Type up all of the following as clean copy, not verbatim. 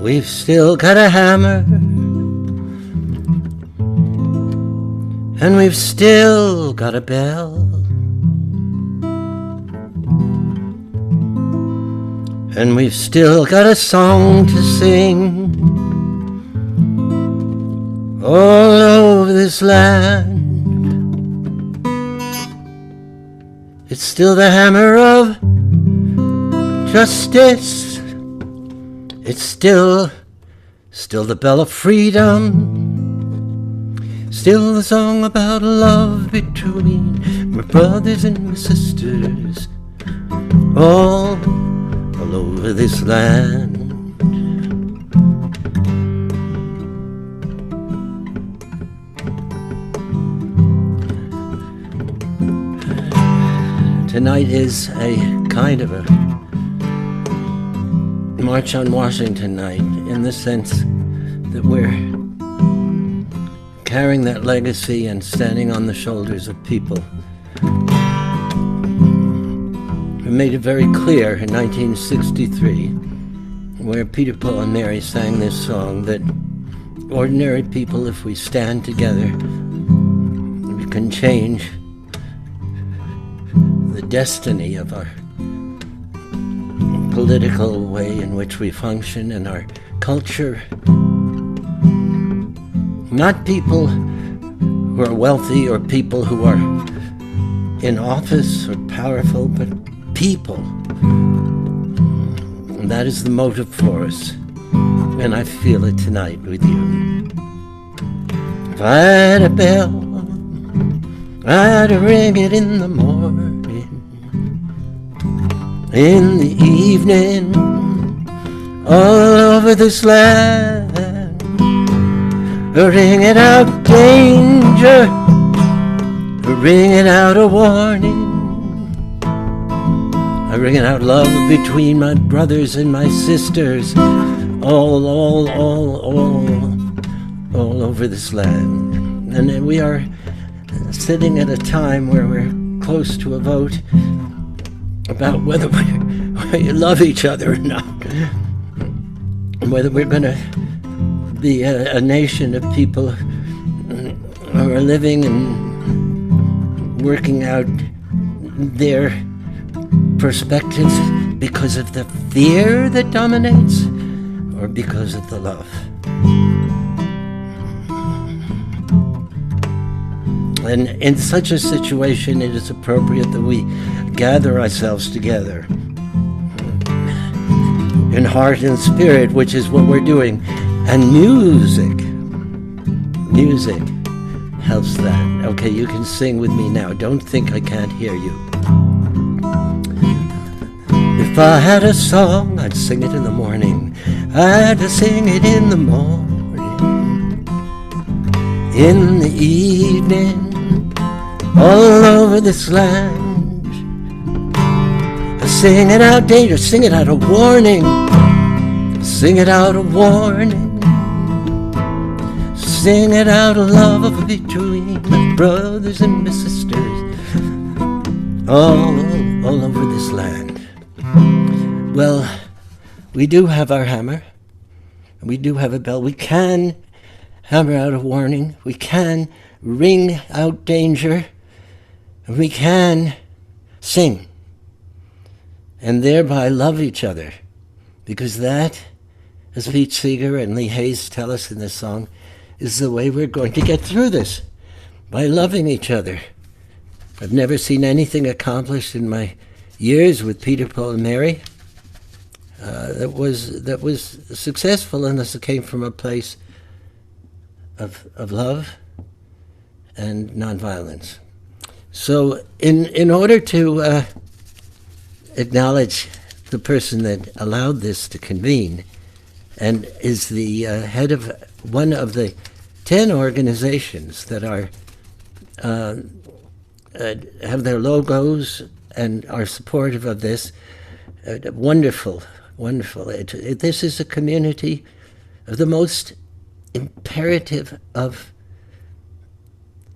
We've still got a hammer, and we've still got a bell, and we've still got a song to sing all over this land. It's still the hammer of justice. It's still the bell of freedom, still the song about love between my brothers and my sisters, all over this land. Tonight is a kind of a March on Washington night, in the sense that we're carrying that legacy and standing on the shoulders of people who made it very clear in 1963, where Peter, Paul, and Mary sang this song, that ordinary people, if we stand together, we can change the destiny of our political way in which we function and our culture. Not people who are wealthy or people who are in office or powerful, but people. And that is the motive for us. And I feel it tonight with you. If I had a bell, I'd ring it in the morning, in the evening, all over this land. Ring it out danger, ring it out a warning. I ring it out love between my brothers and my sisters, all over this land. And we are sitting at a time where we're close to a vote about whether we love each other or not, and whether we're going to be a nation of people who are living and working out their perspectives because of the fear that dominates, or because of the love. And in such a situation, it is appropriate that we gather ourselves together in heart and spirit, which is what we're doing. And music helps that. Okay, you can sing with me now. Don't think I can't hear you. If I had a song, I'd sing it in the morning. I'd sing it in the morning, in the evening, all over this land. Sing it out danger, sing it out a warning, sing it out a warning, sing it out a love between my brothers and my sisters, all over this land. Well, we do have our hammer, we do have a bell. We can hammer out a warning, we can ring out danger, and we can sing and thereby love each other, because that, as Pete Seeger and Lee Hayes tell us in this song, is the way we're going to get through this, by loving each other. I've never seen anything accomplished in my years with Peter, Paul, and Mary that was successful unless it came from a place of love and nonviolence. So in order to acknowledge the person that allowed this to convene and is the head of one of the 10 organizations that are have their logos and are supportive of this. Wonderful, wonderful. This is a community of the most imperative of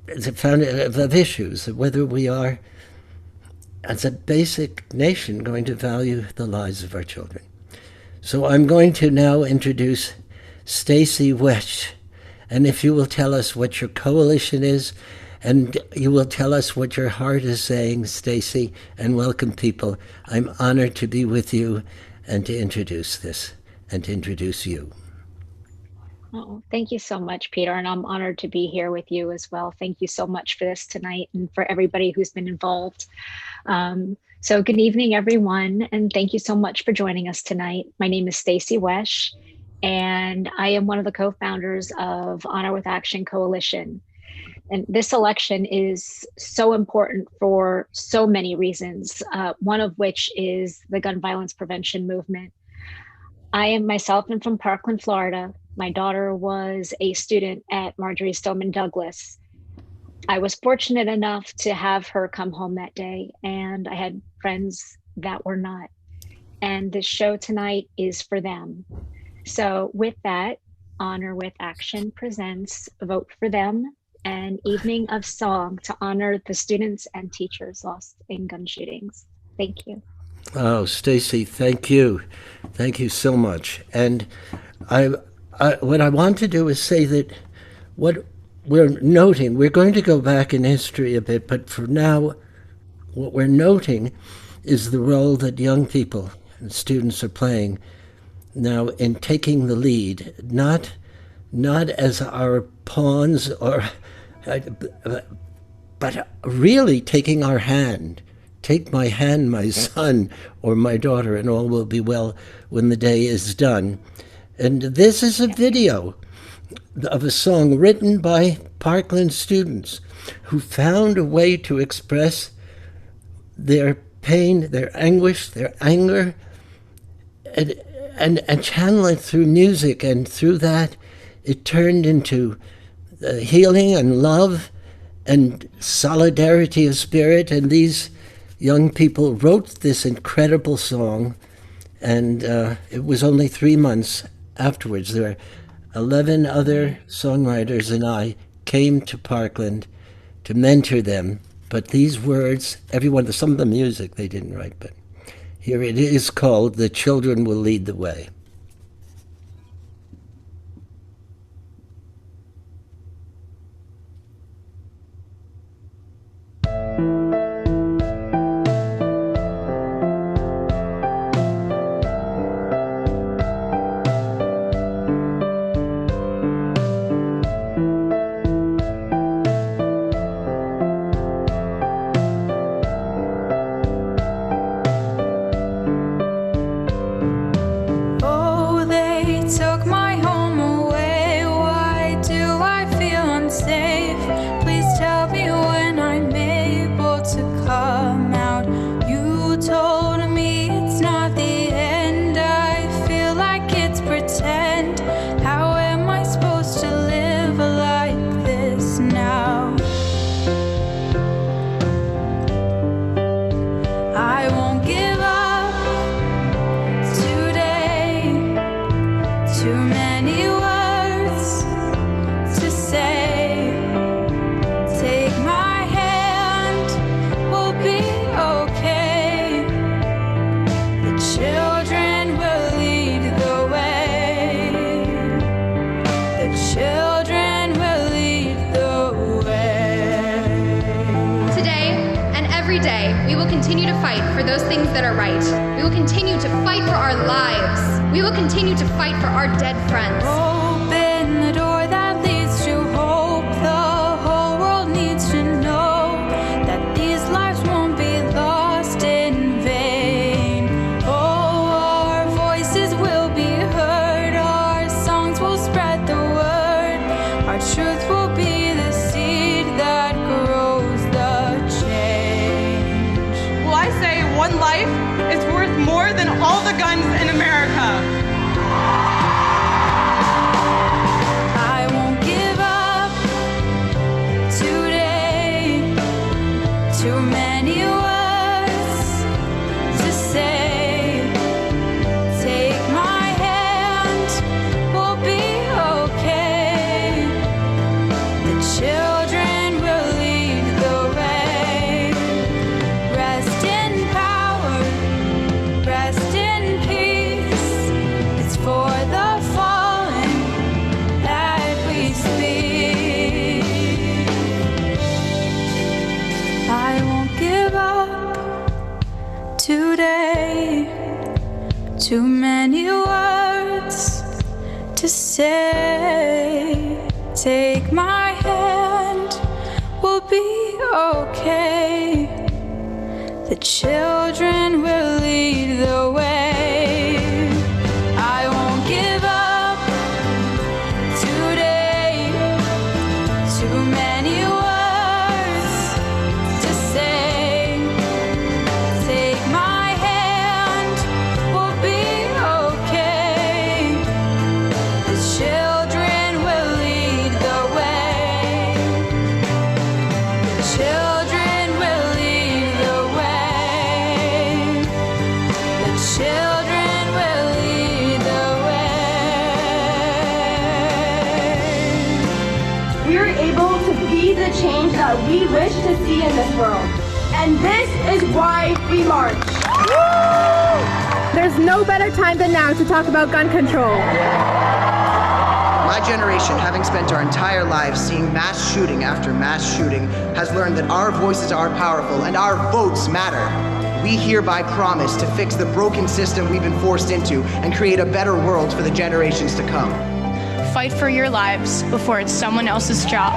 issues, whether we are, as a basic nation, going to value the lives of our children. So I'm going to now introduce Stacy Wesch, and if you will tell us what your coalition is, and you will tell us what your heart is saying, Stacy, and welcome people. I'm honored to be with you and to introduce this and to introduce you. Oh, thank you so much, Peter, and I'm honored to be here with you as well. Thank you so much for this tonight and for everybody who's been involved. So good evening, everyone, and thank you so much for joining us tonight. My name is Stacy Wesch, and I am one of the co-founders of Honor with Action Coalition. And this election is so important for so many reasons, one of which is the gun violence prevention movement. I am myself am from Parkland, Florida. My daughter was a student at Marjory Stoneman Douglas. I was fortunate enough to have her come home that day, and I had friends that were not. And this show tonight is for them. So with that, Honor with Action presents Vote for Them, an evening of song to honor the students and teachers lost in gun shootings. Thank you. Oh, Stacy, thank you. Thank you so much. And what I want to do is say that what we're noting, we're going to go back in history a bit, but for now, what we're noting is the role that young people and students are playing now in taking the lead, not as our pawns or, but really taking our hand. Take my hand, my son or my daughter, and all will be well when the day is done. And this is a video of a song written by Parkland students who found a way to express their pain, their anguish, their anger, and channel it through music. And through that, it turned into healing and love and solidarity of spirit. And these young people wrote this incredible song, and it was only 3 months afterwards. There were 11 other songwriters and I came to Parkland to mentor them. But these words, some of the music they didn't write, but here it is called "The Children Will Lead the Way." too many words to say. Take my hand, we'll be okay. The children will lead the way. I won't give up today. Too many words to say. Take my hand, we'll be okay. The children will lead the way. The children will lead the way. The children will lead the way. We are able to be the change that we wish to see in this world. And this is why we march. There's no better time than now to talk about gun control. My generation, having spent our entire lives seeing mass shooting after mass shooting, has learned that our voices are powerful and our votes matter. We hereby promise to fix the broken system we've been forced into and create a better world for the generations to come. Fight for your lives before it's someone else's job.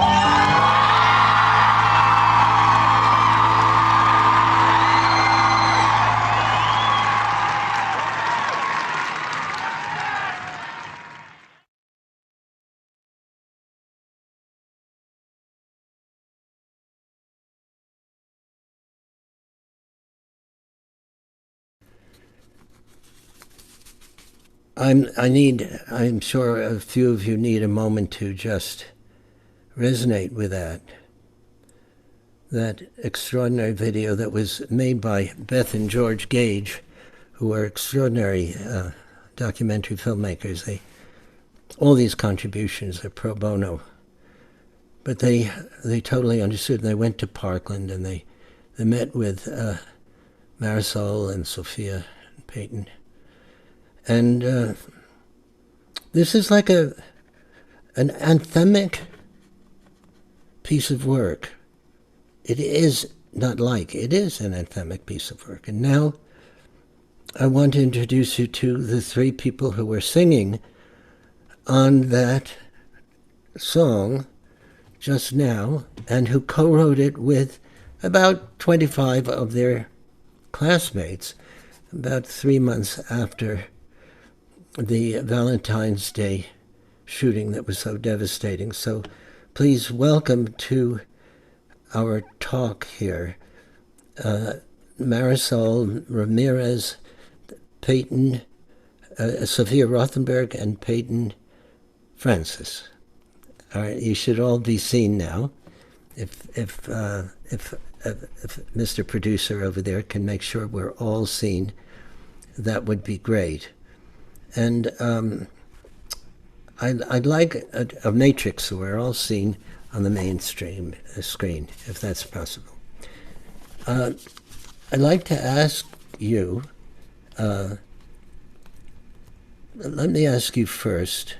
I'm sure a few of you need a moment to just resonate with that extraordinary video that was made by Beth and George Gage, who are extraordinary documentary filmmakers. All these contributions are pro bono, but they totally understood. And they went to Parkland and they met with Marisol and Sophia and Peyton. And this is like an anthemic piece of work. It is not like, it is an anthemic piece of work. And now I want to introduce you to the three people who were singing on that song just now and who co-wrote it with about 25 of their classmates about 3 months after the Valentine's Day shooting that was so devastating. So please welcome to our talk here Marisol Ramirez, Peyton, Sophia Rothenberg, and Peyton Francis. All right, you should all be seen now. If Mr. Producer over there can make sure we're all seen, that would be great. And I'd like a matrix so we're all seen on the mainstream screen, if that's possible. I'd like to ask you, let me ask you first,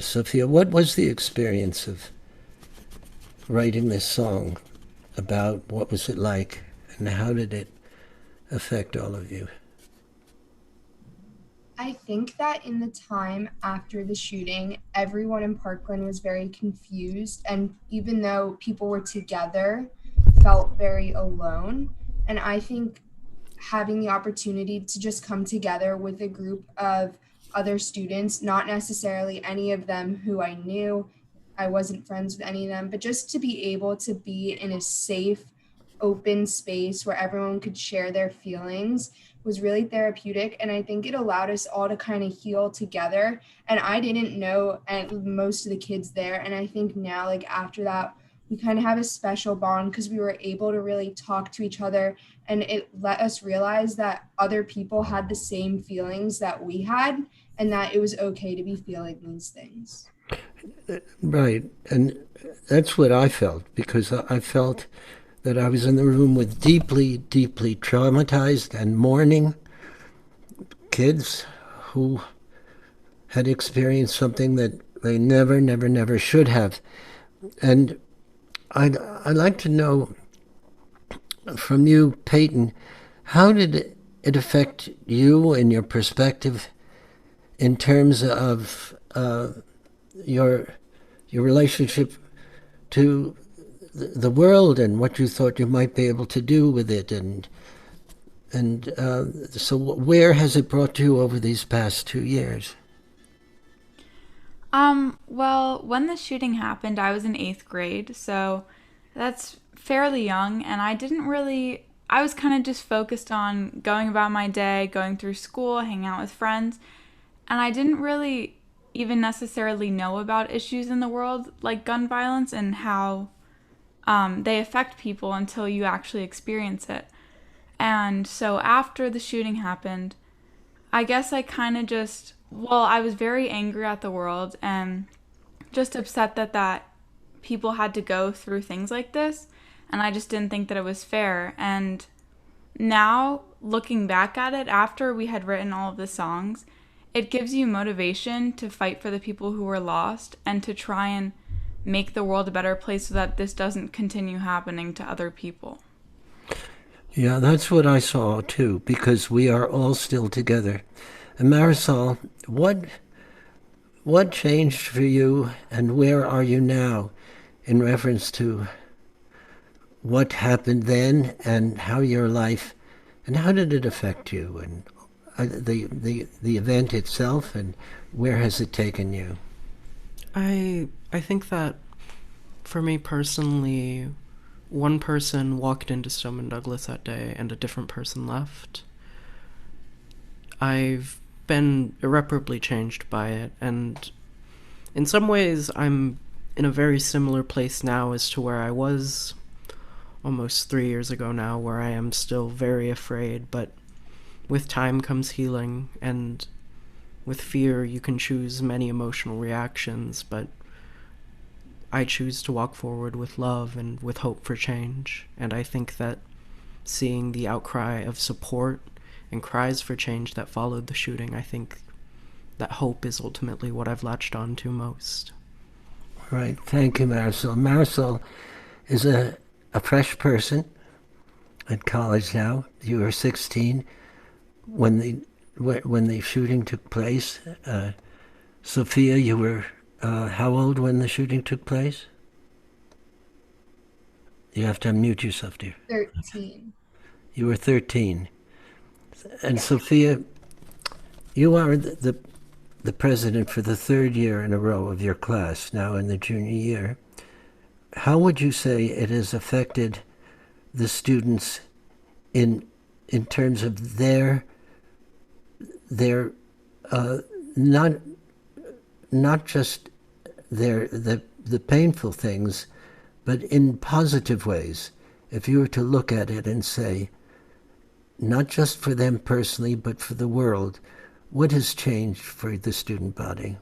Sophia, what was the experience of writing this song about? What was it like, and how did it affect all of you? I think that in the time after the shooting, everyone in Parkland was very confused, and even though people were together, felt very alone. And I think having the opportunity to just come together with a group of other students, not necessarily any of them who I knew, I wasn't friends with any of them, but just to be able to be in a safe, open space where everyone could share their feelings was really therapeutic. And I think it allowed us all to kind of heal together. And I didn't know most of the kids there. And I think now, like after that, we kind of have a special bond because we were able to really talk to each other, and it let us realize that other people had the same feelings that we had, and that it was okay to be feeling these things. Right. And that's what I felt, because I felt that I was in the room with deeply, deeply traumatized and mourning kids who had experienced something that they never should have. And I'd like to know from you, Peyton, How did it affect you and your perspective in terms of your relationship to the world and what you thought you might be able to do with it, and so where has it brought you over these past 2 years? Well, when the shooting happened, I was in 8th grade, so that's fairly young, and I was kind of just focused on going about my day, going through school, hanging out with friends, and I didn't really even necessarily know about issues in the world like gun violence and how they affect people until you actually experience it. And so after the shooting happened, I guess I kind of I was very angry at the world and just upset that people had to go through things like this. And I just didn't think that it was fair. And now, looking back at it, after we had written all of the songs, it gives you motivation to fight for the people who were lost and to try and make the world a better place so that this doesn't continue happening to other people. Yeah, that's what I saw too, because we are all still together. And Marisol, what changed for you, and where are you now in reference to what happened then and how your life, and how did it affect you, and the event itself, and where has it taken you? I think that for me personally, one person walked into Stoneman Douglas that day and a different person left. I've been irreparably changed by it, and in some ways I'm in a very similar place now as to where I was almost 3 years ago now, where I am still very afraid, but with time comes healing, and with fear you can choose many emotional reactions, but I choose to walk forward with love and with hope for change. And I think that seeing the outcry of support and cries for change that followed the shooting, I think that hope is ultimately what I've latched on to most. Right. Thank you, Marisol. Marisol is a fresh person at college now. You were 16 when the shooting took place. Sophia, you were how old when the shooting took place? You have to unmute yourself, dear. 13. You were 13. And Sophia, you are the president for the third year in a row of your class, now in the junior year. How would you say it has affected the students in terms of their not just the painful things, but in positive ways? If you were to look at it and say, not just for them personally, but for the world, what has changed for the student body?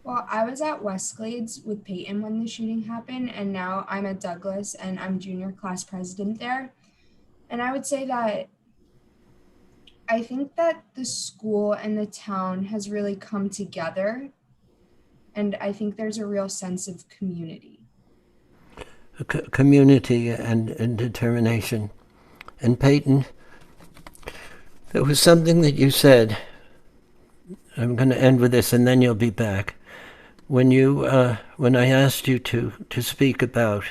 Well, I was at Westglades with Peyton when the shooting happened, and now I'm at Douglas and I'm junior class president there. And I would say that I think that the school and the town has really come together, and I think there's a real sense of community. Community and determination. And Peyton, there was something that you said. I'm going to end with this, and then you'll be back. When I asked you to speak about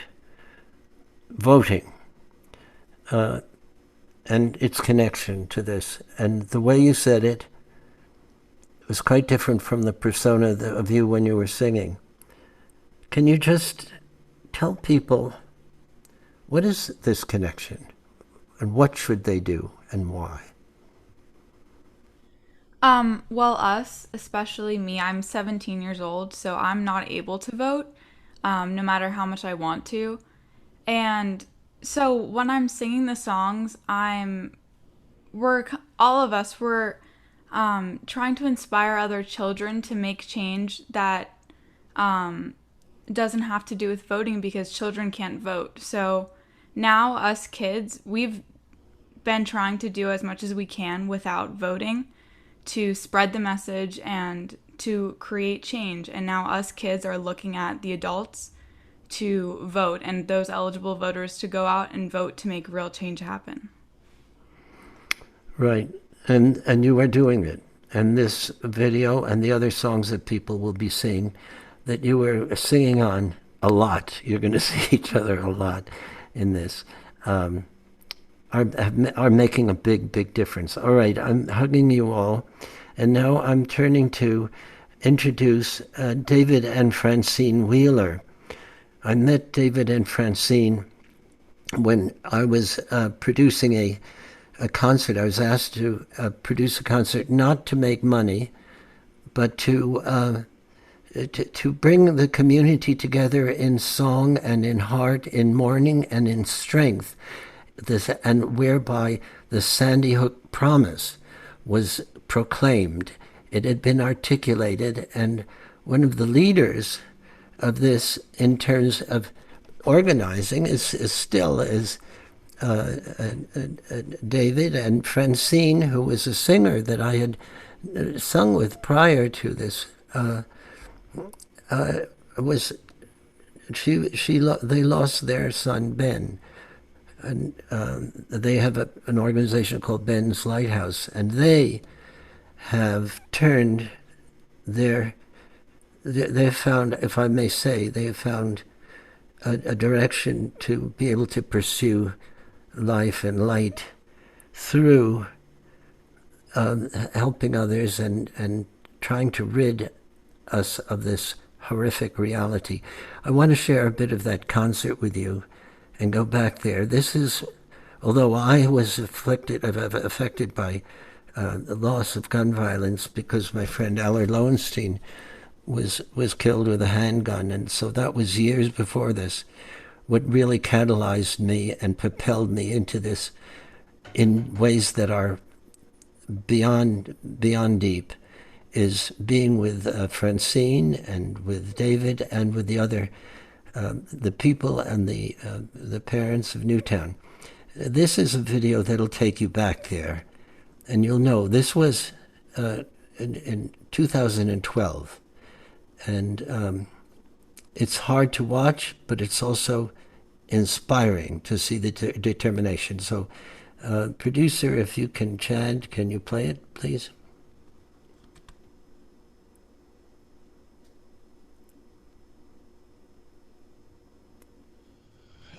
voting and its connection to this, and the way you said it was quite different from the persona of you when you were singing. Can you just tell people, what is this connection, and what should they do, and why? Well, us, especially me, I'm 17 years old, so I'm not able to vote, no matter how much I want to. And so when I'm singing the songs, we're trying to inspire other children to make change that doesn't have to do with voting, because children can't vote. So now us kids, we've been trying to do as much as we can without voting to spread the message and to create change. And now us kids are looking at the adults to vote and those eligible voters to go out and vote to make real change happen. Right. And you are doing it. And this video and the other songs that people will be seeing that you were singing on a lot, you're going to see each other a lot in this, are making a big, big difference. All right, I'm hugging you all. And now I'm turning to introduce David and Francine Wheeler. I met David and Francine when I was producing a concert. I was asked to produce a concert not to make money, but to bring the community together in song and in heart, in mourning and in strength, and whereby the Sandy Hook Promise was proclaimed. It had been articulated, and one of the leaders of this in terms of organizing is David, and Francine, who was a singer that I had sung with prior to this, they lost their son Ben, and they have an organization called Ben's Lighthouse, and they have turned they have found, if I may say, they have found a direction to be able to pursue life and light through helping others and trying to rid us of this horrific reality. I want to share a bit of that concert with you and go back there. This is, although I was affected by the loss of gun violence because my friend Allard Lowenstein was killed with a handgun, and so that was years before this. What really catalyzed me and propelled me into this in ways that are beyond deep is being with Francine and with David and with the other the people and the parents of Newtown. This is a video that'll take you back there, and you'll know this was in 2012, and it's hard to watch, but it's also inspiring to see the determination. So, producer, if you can, Chad, can you play it, please?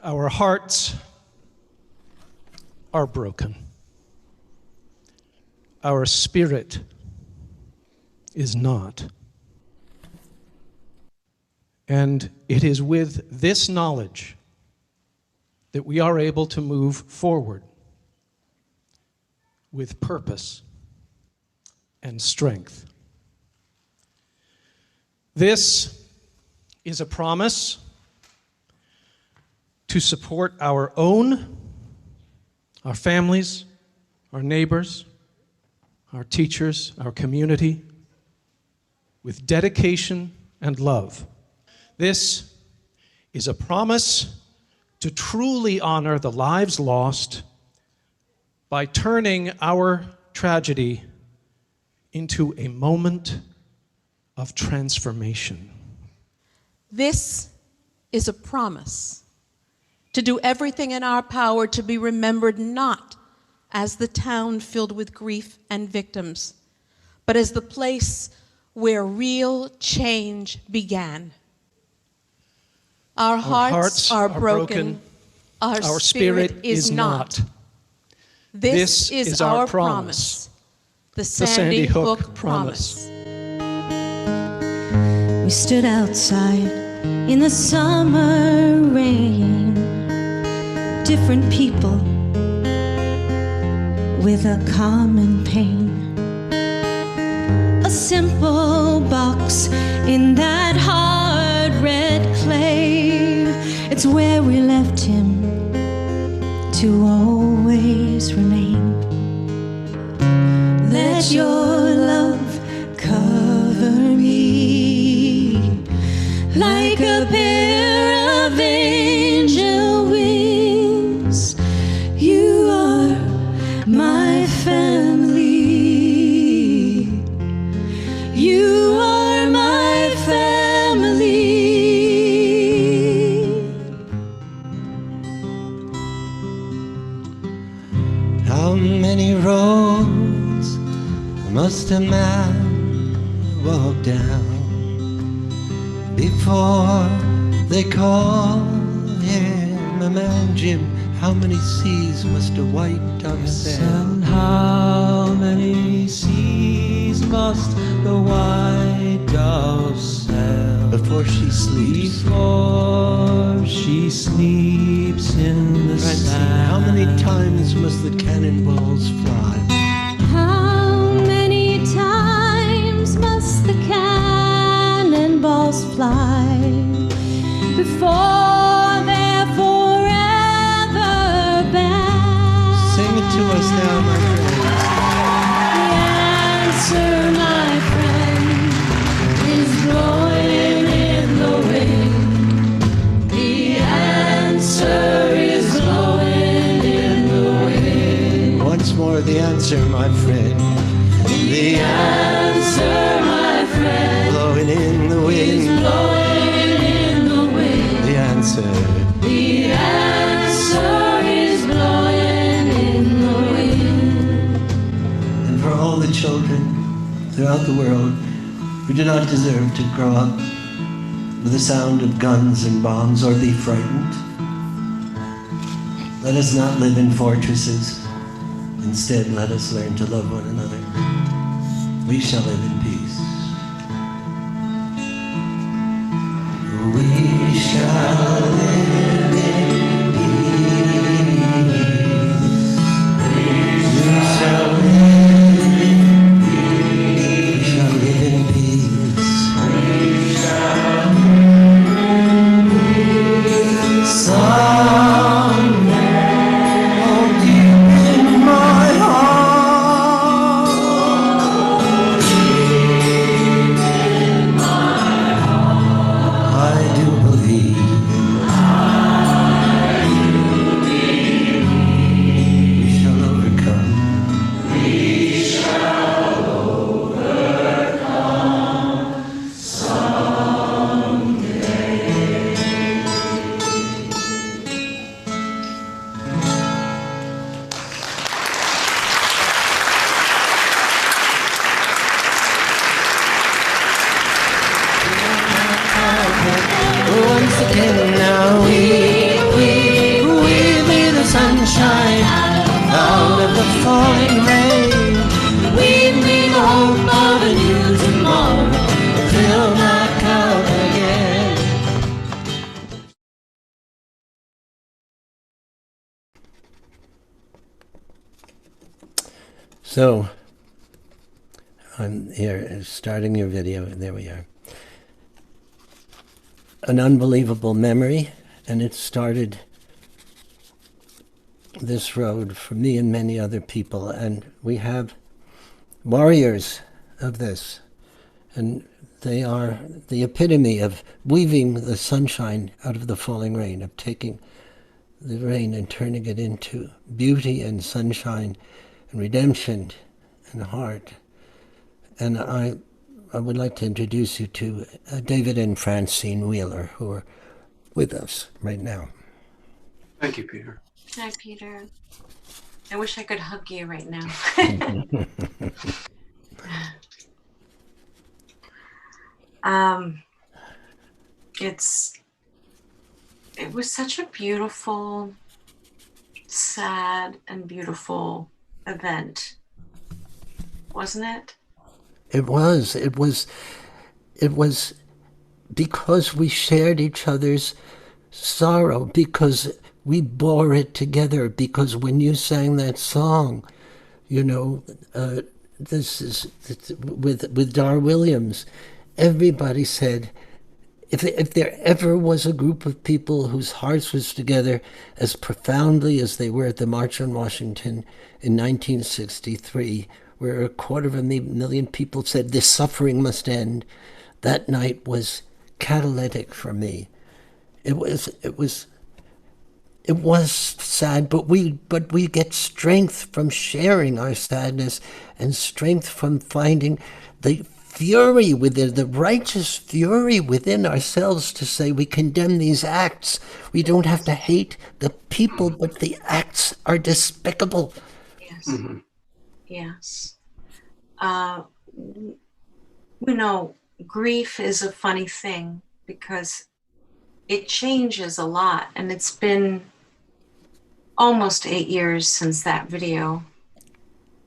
Our hearts are broken. Our spirit is not. And it is with this knowledge that we are able to move forward with purpose and strength. This is a promise to support our own, our families, our neighbors, our teachers, our community, with dedication and love. This is a promise to truly honor the lives lost by turning our tragedy into a moment of transformation. This is a promise to do everything in our power to be remembered not as the town filled with grief and victims, but as the place where real change began. Our hearts are broken. Our spirit is not. This is our promise, the Sandy Hook Promise. We stood outside in the summer rain, different people with a common pain. A simple box in that hard red clay. It's where we left him to always remain. Let your love cover me like a pair of angel wings. You are my family. You are my family. How many roads walk down before they call him a man. Jim, how many seas must a white dove sail? And how many seas must the white dove sail before she sleeps? Before she sleeps in the Francine, sand. how many times must the cannonballs fly? How many times must the cannonballs fly before they're forever banned? Sing it to us now, my friends. The answer, my friend, is blowing in the wind. The answer is blowing in the wind. Once more, the answer, my friend. The answer, my friend, blowing in the is wind. blowing in the wind. The answer. The answer is blowing in the wind. And for all the children throughout the world who do not deserve to grow up with the sound of guns and bombs or be frightened, let us not live in fortresses. Instead, let us learn to love one another. We shall live in peace. We shall live in peace. We shall live in peace. We shall live in peace. We shall live in peace. Someday, oh, deep in my heart, deep in my heart, I do believe. We shall overcome. We shall overcome someday. Once again now we be the sunshine out of the falling rain. We be the hope of a new tomorrow. Fill my cup again. So, I'm here starting your video, and there we are. An unbelievable memory, and it started this road for me and many other people, and we have warriors of this, and they are the epitome of weaving the sunshine out of the falling rain, of taking the rain and turning it into beauty and sunshine and redemption and heart. And I would like to introduce you to David and Francine Wheeler, who are with us right now. Thank you, Peter. Hi, Peter. I wish I could hug you right now. It was such a beautiful, sad, and beautiful event, wasn't it? It was because we shared each other's sorrow, because we bore it together, because when you sang that song, you know, this is with Dar Williams, everybody said, if there ever was a group of people whose hearts was together as profoundly as they were at the March on Washington in 1963, where 250,000 people said this suffering must end, that night was catalytic for me. It was sad, but we get strength from sharing our sadness, and strength from finding the fury within, the righteous fury within ourselves to say we condemn these acts. We don't have to hate the people, but the acts are despicable. Yes. Mm-hmm. Yes. You know, grief is a funny thing because it changes a lot, and it's been almost 8 years since that video.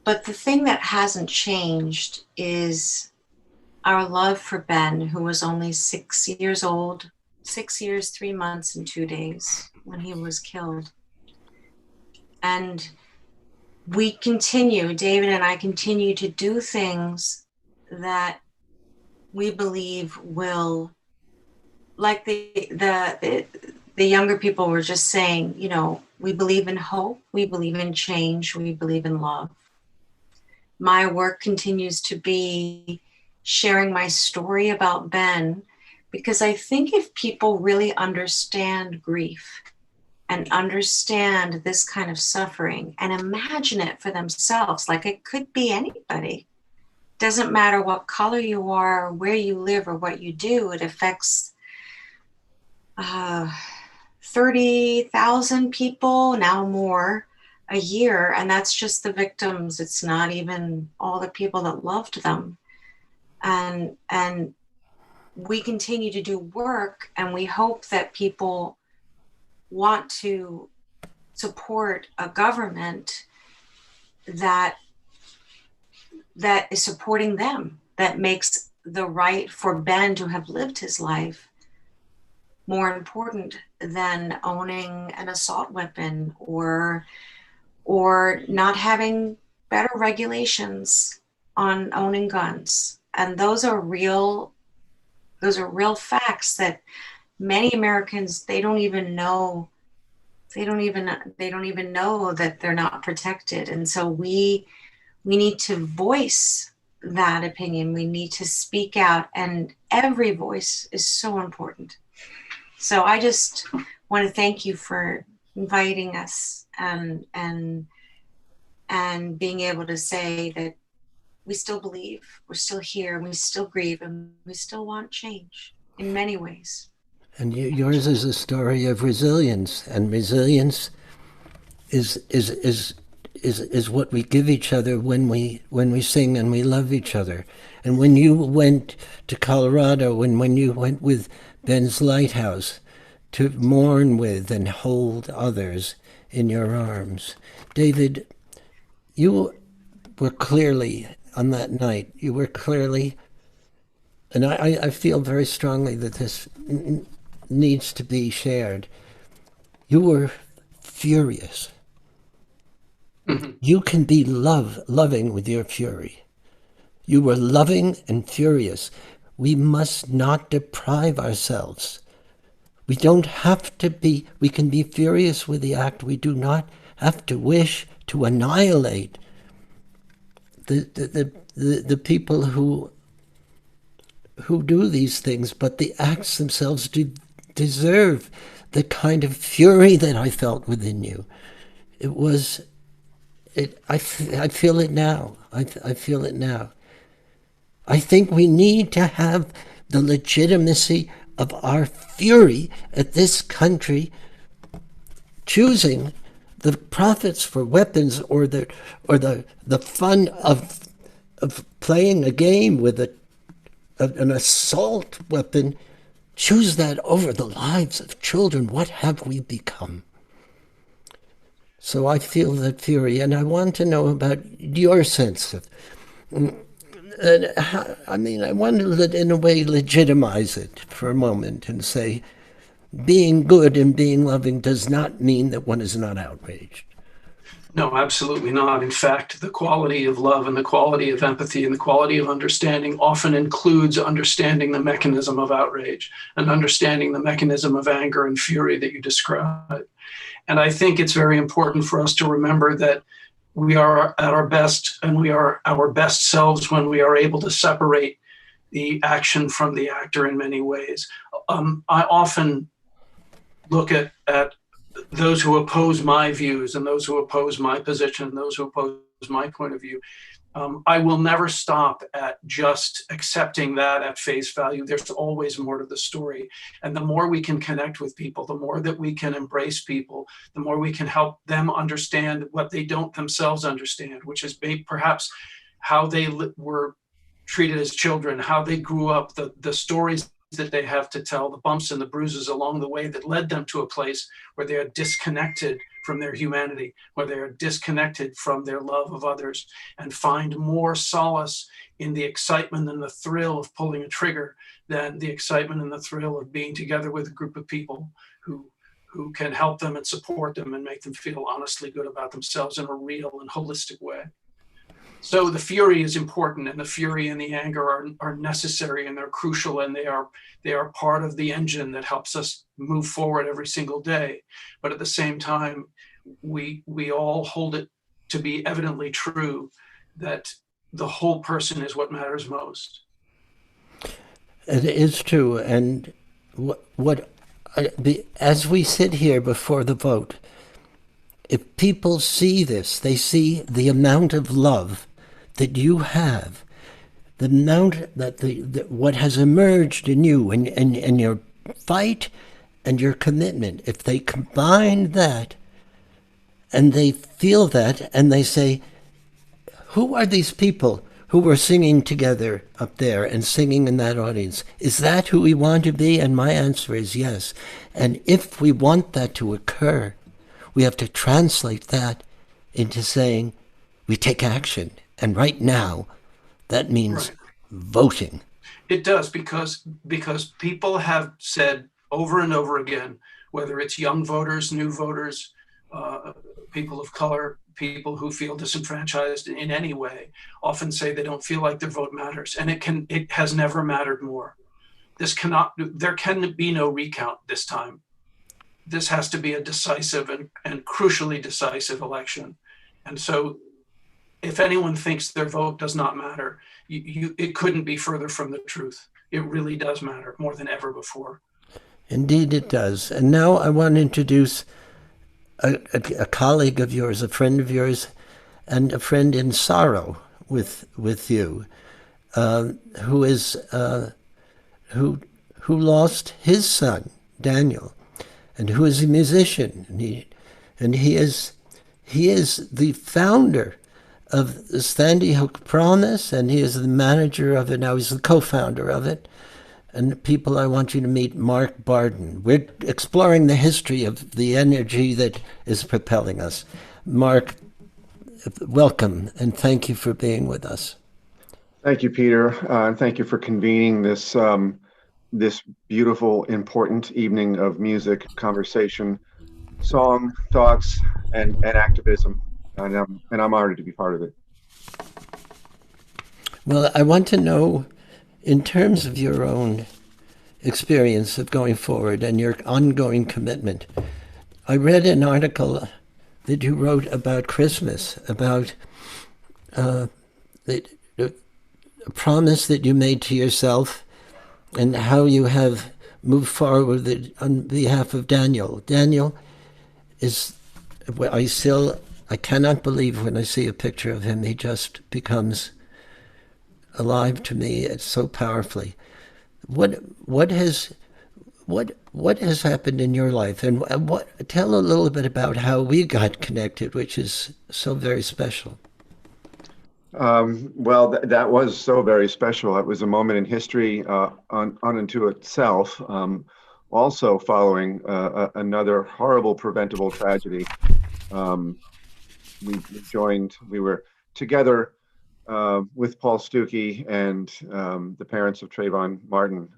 But the thing that hasn't changed is our love for Ben, who was only 6 years old, 6 years, 3 months, and 2 days when he was killed. And we continue, David and I continue to do things that we believe will, like the younger people were just saying, you know, we believe in hope, we believe in change, we believe in love. My work continues to be sharing my story about Ben, because I think if people really understand grief and understand this kind of suffering and imagine it for themselves, like it could be anybody. Doesn't matter what color you are, or where you live, or what you do, it affects 30,000 people, now more, a year, and that's just the victims. It's not even all the people that loved them. And we continue to do work, and we hope that people want to support a government that is supporting them, that makes the right for Ben to have lived his life more important than owning an assault weapon or not having better regulations on owning guns. And those are real facts that many Americans, they don't even know that they're not protected. And so we need to voice that opinion. We need to speak out, and every voice is so important. So I just want to thank you for inviting us and being able to say that we still believe, we're still here, we still grieve, and we still want change in many ways. And yours is a story of resilience, and resilience is what we give each other when we sing and we love each other. And when you went to Colorado, and when you went with Ben's Lighthouse to mourn with and hold others in your arms, David, you were clearly, on that night, you were clearly, and I feel very strongly that this needs to be shared, you were furious. Mm-hmm. You can be loving with your fury. You were loving and furious. We must not deprive ourselves. We don't have to be, we can be furious with the act. We do not have to wish to annihilate the people who do these things, but the acts themselves do deserve the kind of fury that I felt within you. It was, I feel it now. I feel it now. I think we need to have the legitimacy of our fury at this country choosing the profits for weapons or the fun of playing a game with an assault weapon. Choose that over the lives of children. What have we become? So I feel that fury, and I want to know about your sense of. I mean, I want to, in a way, legitimize it for a moment and say, being good and being loving does not mean that one is not outraged. No, absolutely not. In fact, the quality of love and the quality of empathy and the quality of understanding often includes understanding the mechanism of outrage and understanding the mechanism of anger and fury that you described. And I think it's very important for us to remember that we are at our best, and we are our best selves when we are able to separate the action from the actor in many ways. I often look at those who oppose my views and those who oppose my position and those who oppose my point of view. I will never stop at just accepting that at face value. There's always more to the story. And the more we can connect with people, the more that we can embrace people, the more we can help them understand what they don't themselves understand, which is perhaps how they were treated as children, how they grew up, the stories that they have to tell, the bumps and the bruises along the way that led them to a place where they are disconnected from their humanity, where they are disconnected from their love of others, and find more solace in the excitement and the thrill of pulling a trigger than the excitement and the thrill of being together with a group of people who can help them and support them and make them feel honestly good about themselves in a real and holistic way. So the fury is important, and the fury and the anger are necessary, and they're crucial, and they are part of the engine that helps us move forward every single day. But at the same time, we all hold it to be evidently true that the whole person is what matters most. It is true, and as we sit here before the vote, if people see this, they see the amount of love that you have, the amount that what has emerged in you and your fight and your commitment. If they combine that and they feel that and they say, who are these people who were singing together up there and singing in that audience? Is that who we want to be? And my answer is yes. And if we want that to occur, we have to translate that into saying we take action. And right now, that means voting. It does, because people have said over and over again, whether it's young voters, new voters, people of color, people who feel disenfranchised in any way, often say they don't feel like their vote matters, and it has never mattered more. There can be no recount this time. This has to be a decisive and crucially decisive election. And so if anyone thinks their vote does not matter, it couldn't be further from the truth. It really does matter more than ever before. Indeed it does. And now I want to introduce a colleague of yours, a friend of yours, and a friend in sorrow with you, who lost his son, Daniel, and who is a musician. And he is the founder of the Sandy Hook Promise, and he is the manager of it now. He's the co-founder of it. And people, I want you to meet Mark Barden. We're exploring the history of the energy that is propelling us. Mark, welcome, and thank you for being with us. Thank you, Peter, and thank you for convening this this beautiful, important evening of music, conversation, song, thoughts, and activism. And I'm honored to be part of it. Well, I want to know, in terms of your own experience of going forward and your ongoing commitment, I read an article that you wrote about Christmas, about a promise that you made to yourself and how you have moved forward on behalf of Daniel. Daniel is, I cannot believe when I see a picture of him. He just becomes alive to me so powerfully. What has happened in your life, and tell a little bit about how we got connected, which is so very special. Well, that was so very special. It was a moment in history unto itself. Also following another horrible preventable tragedy. We were together with Paul Stuckey and the parents of Trayvon Martin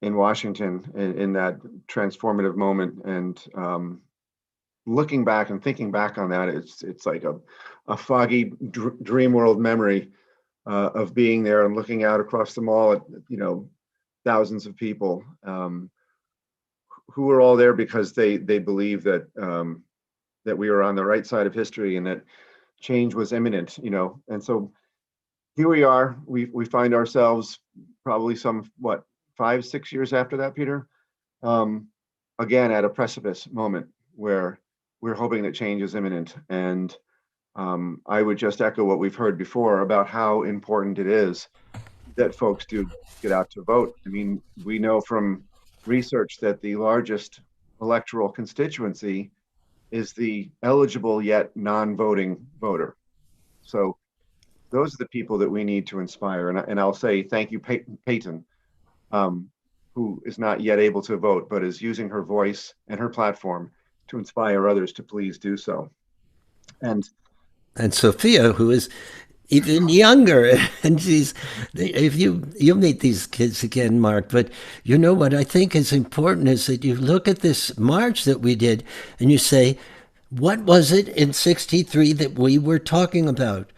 in Washington in that transformative moment. And looking back and thinking back on that, it's like a foggy dream world memory of being there and looking out across the mall at thousands of people who were all there because they believe that that we were on the right side of history and that change was imminent, and so here we are. We find ourselves probably 5-6 years after that, Peter, again at a precipice moment where we're hoping that change is imminent. And I would just echo what we've heard before about how important it is that folks do get out to vote. I mean, we know from research that the largest electoral constituency is the eligible yet non-voting voter. So those are the people that we need to inspire. And I'll say thank you, Peyton, who is not yet able to vote, but is using her voice and her platform to inspire others to please do so. And Sophia, who is even younger, and if you'll meet these kids again, Mark, but you know what I think is important is that you look at this march that we did and you say, what was it in 63 that we were talking about?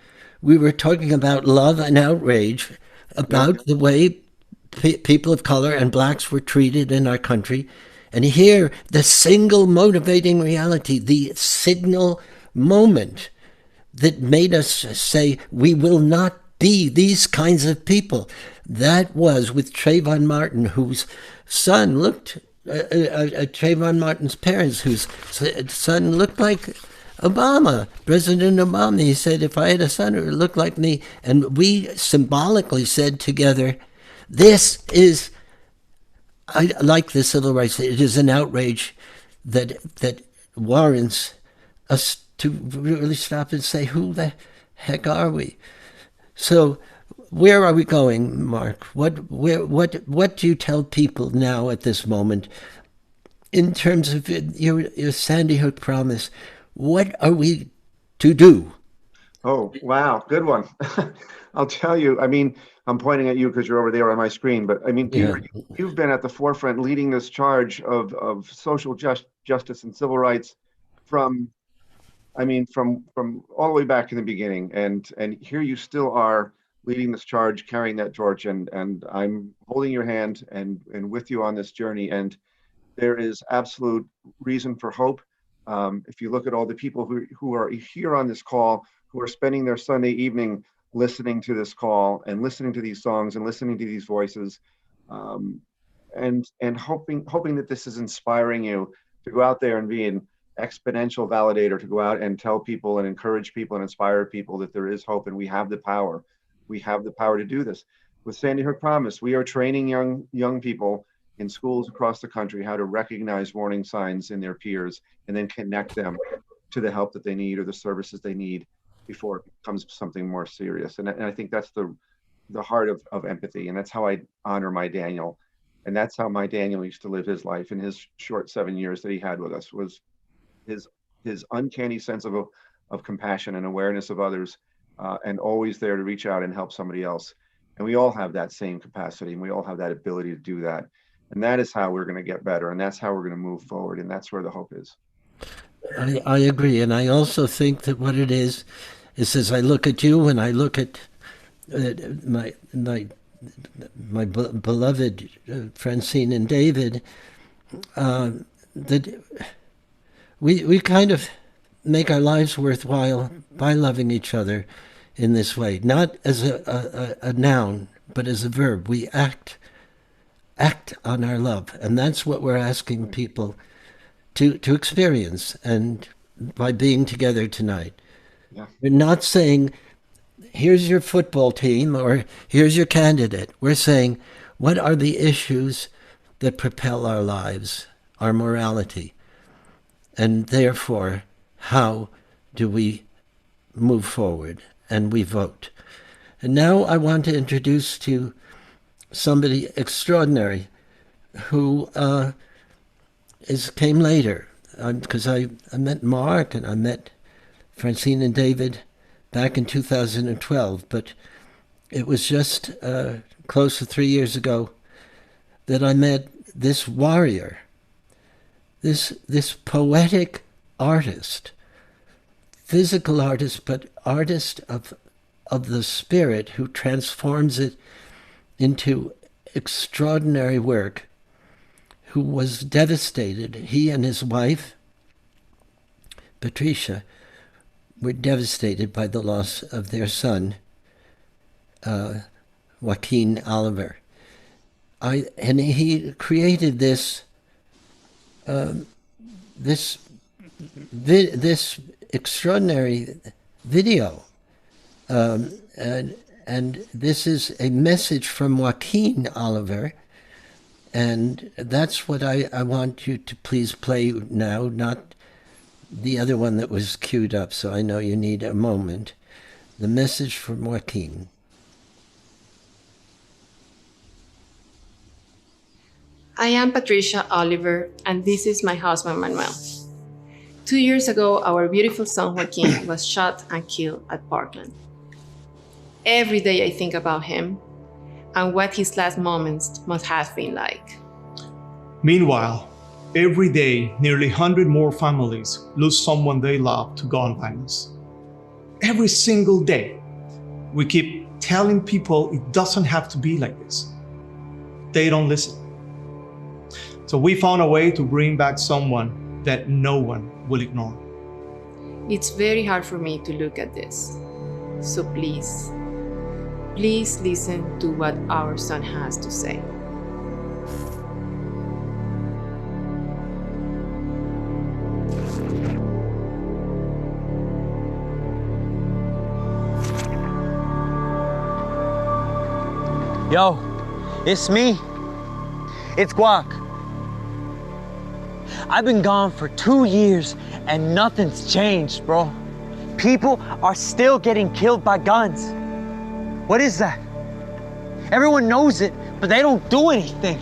We were talking about love and outrage about the way people of color and blacks were treated in our country. And here, the single motivating reality, the signal moment that made us say, we will not be these kinds of people. That was with Trayvon Martin, whose son looked, Trayvon Martin's parents, whose son looked like Obama, President Obama. He said, if I had a son who looked like me, and we symbolically said together, this is, I like the civil rights, it is an outrage that warrants us to really stop and say, who the heck are we? So where are we going, Mark? What do you tell people now at this moment in terms of your Sandy Hook promise? What are we to do? Oh, wow. Good one. I'll tell you, I mean, I'm pointing at you because you're over there on my screen, but I mean, Peter, you've been at the forefront leading this charge of social justice and civil rights from all the way back in the beginning. And here you still are leading this charge, carrying that torch, and I'm holding your hand and with you on this journey. And there is absolute reason for hope. If you look at all the people who are here on this call, who are spending their Sunday evening listening to this call and listening to these songs and listening to these voices, and hoping that this is inspiring you to go out there and be an exponential validator, to go out and tell people and encourage people and inspire people that there is hope and we have the power. We have the power to do this. With Sandy Hook Promise, we are training young people in schools across the country how to recognize warning signs in their peers and then connect them to the help that they need or the services they need before it becomes something more serious. And I think that's the heart of empathy. And that's how I honor my Daniel. And that's how my Daniel used to live his life in his short 7 years that he had with us, was his uncanny sense of compassion and awareness of others, and always there to reach out and help somebody else. And we all have that same capacity, and we all have that ability to do that. And that is how we're going to get better, and that's how we're going to move forward, and that's where the hope is. I agree, and I also think that what it is as I look at you and I look at my beloved Francine and David, that we kind of make our lives worthwhile by loving each other in this way, not as a noun, but as a verb. We act on our love, and that's what we're asking people to experience, and by being together tonight. Yeah. We're not saying, here's your football team or here's your candidate. We're saying, what are the issues that propel our lives, our morality? And therefore, how do we move forward? And we vote. And now I want to introduce to you somebody extraordinary who came later. Because I met Mark and I met Francine and David back in 2012. But it was just close to 3 years ago that I met this warrior, this poetic artist, physical artist, but artist of the spirit, who transforms it into extraordinary work, who was devastated. He and his wife, Patricia, were devastated by the loss of their son, Joaquin Oliver. And he created this extraordinary video, and this is a message from Joaquin Oliver, and that's what I want you to please play now, not the other one that was queued up, so I know you need a moment. the message from Joaquin. I am Patricia Oliver, and this is my husband, Manuel. 2 years ago, our beautiful son, Joaquin, was shot and killed at Parkland. Every day I think about him and what his last moments must have been like. Meanwhile, every day, nearly 100 more families lose someone they love to gun violence. Every single day, we keep telling people it doesn't have to be like this. They don't listen. So we found a way to bring back someone that no one will ignore. It's very hard for me to look at this. So please listen to what our son has to say. Yo, it's me. It's Guac. I've been gone for 2 years and nothing's changed, bro. People are still getting killed by guns. What is that? Everyone knows it, but they don't do anything.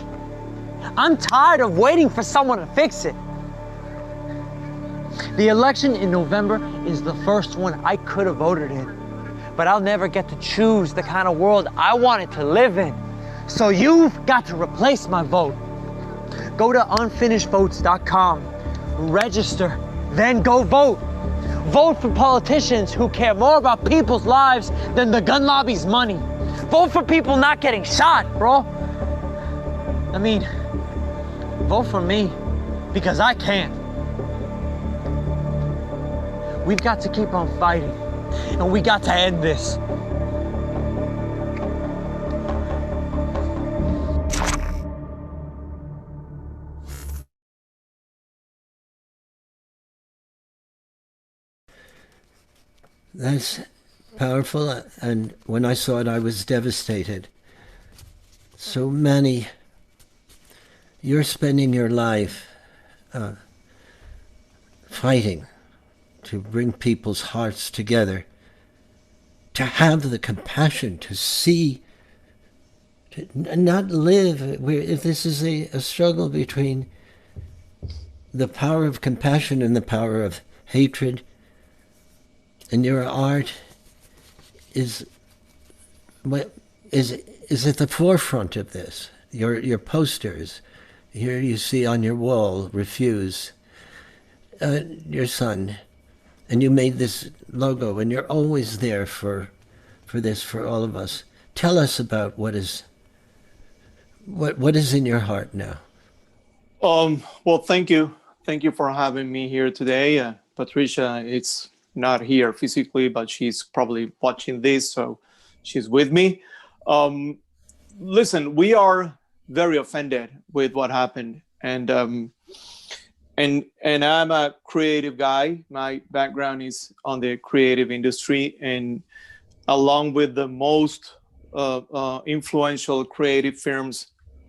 I'm tired of waiting for someone to fix it. The election in November is the first one I could have voted in, but I'll never get to choose the kind of world I wanted to live in. So you've got to replace my vote. Go to unfinishedvotes.com, register, then go vote. Vote for politicians who care more about people's lives than the gun lobby's money. Vote for people not getting shot, bro. I mean, vote for me, because I can. We've got to keep on fighting, and we got to end this. That's powerful, and when I saw it, I was devastated. So many, you're spending your life fighting to bring people's hearts together, to have the compassion to see, to not live, if this is a struggle between the power of compassion and the power of hatred. And your art is at the forefront of this. Your posters, here you see on your wall, Refuse, your son, and you made this logo, and you're always there for this, for all of us. Tell us about what is in your heart now. Well, thank you for having me here today, Patricia. It's not here physically, but she's probably watching this, so she's with me. Listen, we are very offended with what happened, and I'm a creative guy. My background is on the creative industry, and along with the most influential creative firms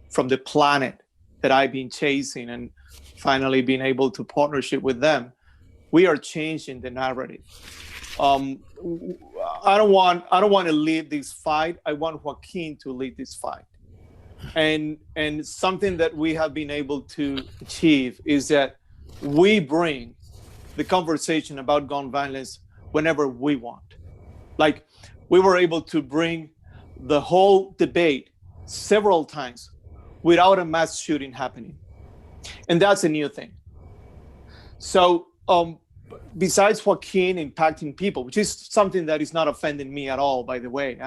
from the planet that I've been chasing and finally being able to partnership with them, we are changing the narrative. I don't want to lead this fight. I want Joaquin to lead this fight. And something that we have been able to achieve is that we bring the conversation about gun violence whenever we want. Like, we were able to bring the whole debate several times without a mass shooting happening. And that's a new thing. So, besides Joaquin impacting people, which is something that is not offending me at all, by the way,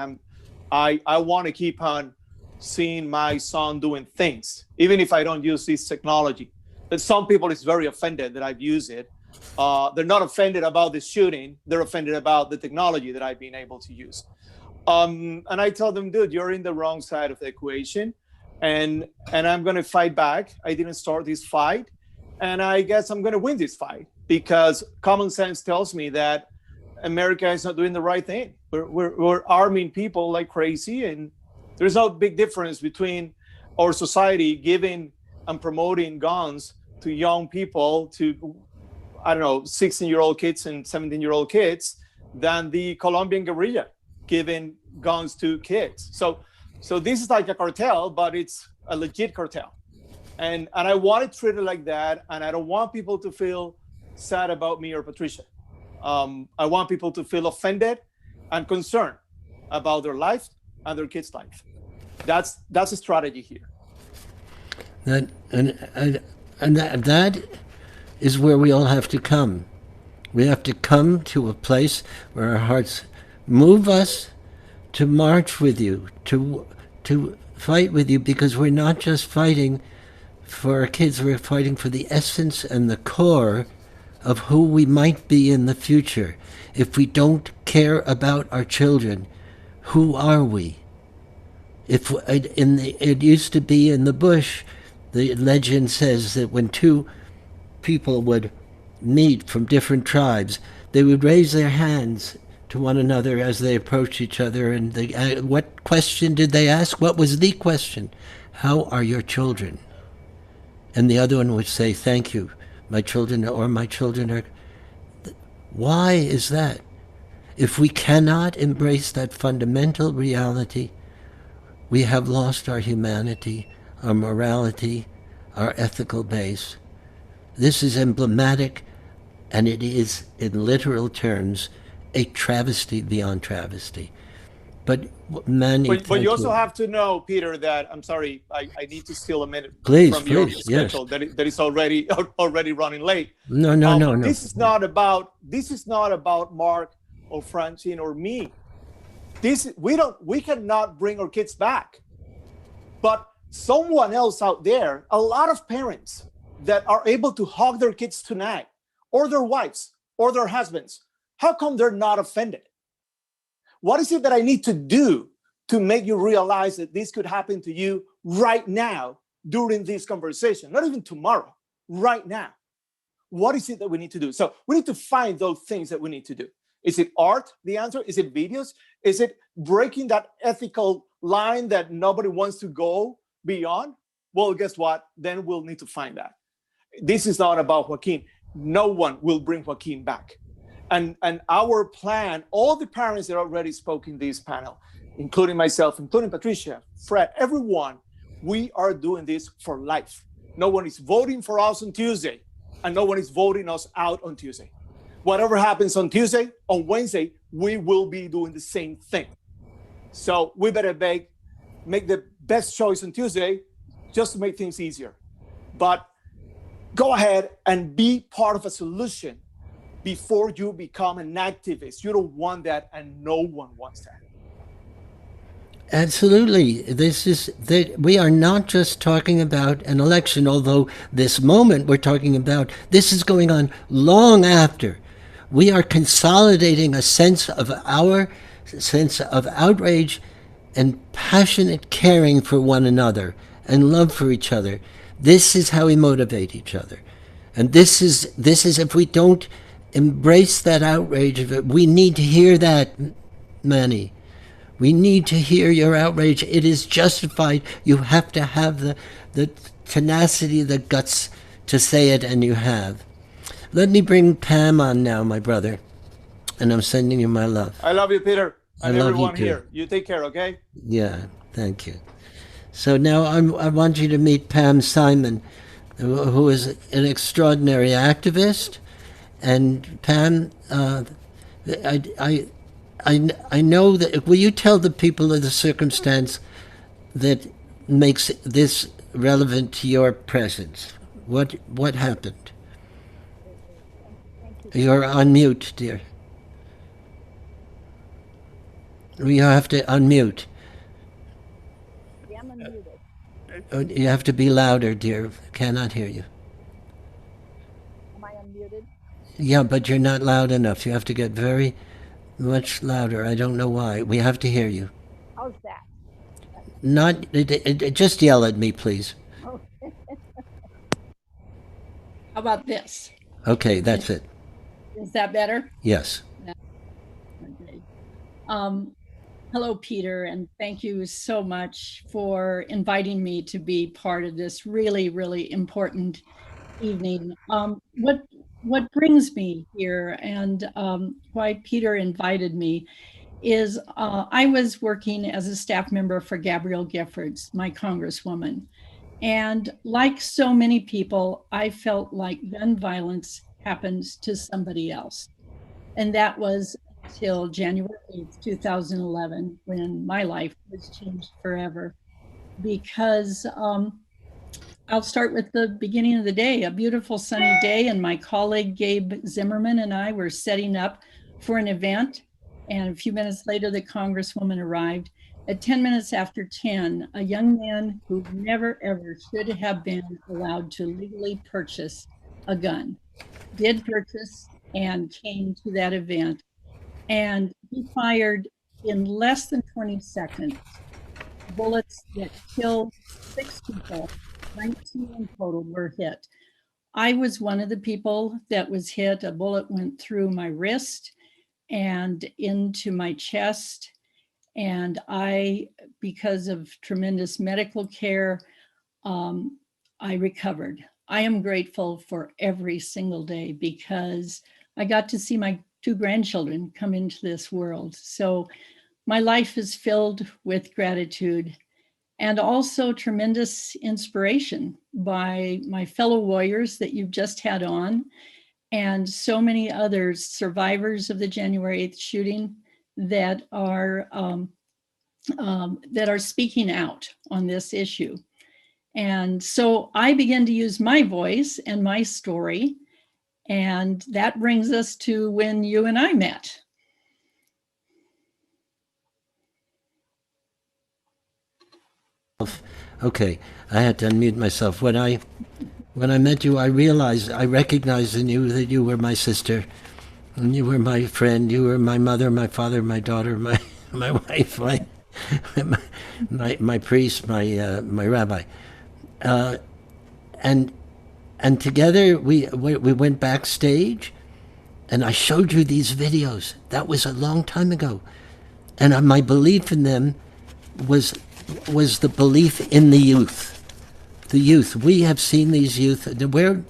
I want to keep on seeing my son doing things, even if I don't use this technology. But some people is very offended that I've used it. They're not offended about the shooting. They're offended about the technology that I've been able to use. And I tell them, dude, you're in the wrong side of the equation. And I'm going to fight back. I didn't start this fight. And I guess I'm going to win this fight, because common sense tells me that America is not doing the right thing. We're arming people like crazy, and there's no big difference between our society giving and promoting guns to young people, to, I don't know, 16-year-old kids and 17-year-old kids, than the Colombian guerrilla giving guns to kids. So this is like a cartel, but it's a legit cartel. And I want to treat it like that. And I don't want people to feel sad about me or Patricia. I want people to feel offended and concerned about their life and their kids' life. That's a strategy here. That is where we all have to come. We have to come to a place where our hearts move us to march with you, to fight with you, because we're not just fighting for our kids, we're fighting for the essence and the core of who we might be in the future. If we don't care about our children, who are we? It used to be in the bush, the legend says that when two people would meet from different tribes, they would raise their hands to one another as they approached each other, and what question did they ask? What was the question? How are your children? And the other one would say, thank you, my children, or my children are... Why is that? If we cannot embrace that fundamental reality, we have lost our humanity, our morality, our ethical base. This is emblematic, and it is, in literal terms, a travesty beyond travesty. But Manny, but you also have to know, Peter, that I'm sorry, I need to steal a minute from your schedule. That is already running late. No. This is not about Mark or Francine or me. We cannot bring our kids back. But someone else out there, a lot of parents that are able to hug their kids tonight, or their wives, or their husbands, how come they're not offended? What is it that I need to do to make you realize that this could happen to you right now during this conversation? Not even tomorrow, right now. What is it that we need to do? So we need to find those things that we need to do. Is it art, the answer? Is it videos? Is it breaking that ethical line that nobody wants to go beyond? Well, guess what? Then we'll need to find that. This is not about Joaquin. No one will bring Joaquin back. And our plan, all the parents that already spoke in this panel, including myself, including Patricia, Fred, everyone, we are doing this for life. No one is voting for us on Tuesday, and no one is voting us out on Tuesday. Whatever happens on Tuesday, on Wednesday, we will be doing the same thing. So we better make the best choice on Tuesday just to make things easier. But go ahead and be part of a solution before you become an activist. You don't want that, and no one wants that. Absolutely. We are not just talking about an election, although this moment we're talking about, this is going on long after. We are consolidating a sense of outrage and passionate caring for one another and love for each other. This is how we motivate each other. And this is if we don't embrace that outrage of it, we need to hear that, Manny. We need to hear your outrage. It is justified. You have to have the tenacity, the guts to say it, and you have. Let me bring Pam on now, my brother, and I'm sending you my love. I love you, Peter, and I love everyone you too. here. You take care, okay? Yeah, thank you. So now I want you to meet Pam Simon, who is an extraordinary activist. And Pam, I know that. Will you tell the people of the circumstance that makes this relevant to your presence? What happened? You're on mute, dear. You have to unmute. Yeah, I'm unmuted. You have to be louder, dear. Cannot hear you. Am I unmuted? Yeah, but you're not loud enough. You have to get very much louder. I don't know why. We have to hear you. How's that? Just yell at me, please. Oh. How about this? Okay, that's it. Is that better? Yes. Okay. Hello, Peter, and thank you so much for inviting me to be part of this really, really important evening. what brings me here and why Peter invited me is I was working as a staff member for Gabrielle Giffords, my congresswoman. And like so many people, I felt like gun violence happens to somebody else. And that was until January 8th, 2011, when my life was changed forever. Because I'll start with the beginning of the day, a beautiful sunny day, and my colleague Gabe Zimmerman and I were setting up for an event. And a few minutes later, the congresswoman arrived. At 10 minutes after 10, a young man who never ever should have been allowed to legally purchase a gun did purchase and came to that event. And he fired in less than 20 seconds bullets that killed 6 people, 19 in total were hit. I was one of the people that was hit. A bullet went through my wrist and into my chest. And I, because of tremendous medical care, I recovered. I am grateful for every single day because I got to see my 2 grandchildren come into this world. So my life is filled with gratitude and also tremendous inspiration by my fellow warriors that you've just had on and so many others, survivors of the January 8th shooting that are speaking out on this issue. And so I began to use my voice and my story, and that brings us to when you and I met. Okay, I had to unmute myself. When I met you, I recognized in you that you were my sister, and you were my friend, you were my mother, my father, my daughter, my wife, my priest, my rabbi, and together we went backstage, and I showed you these videos. That was a long time ago, and my belief in them was the belief in the youth. The youth. We have seen these youth. We're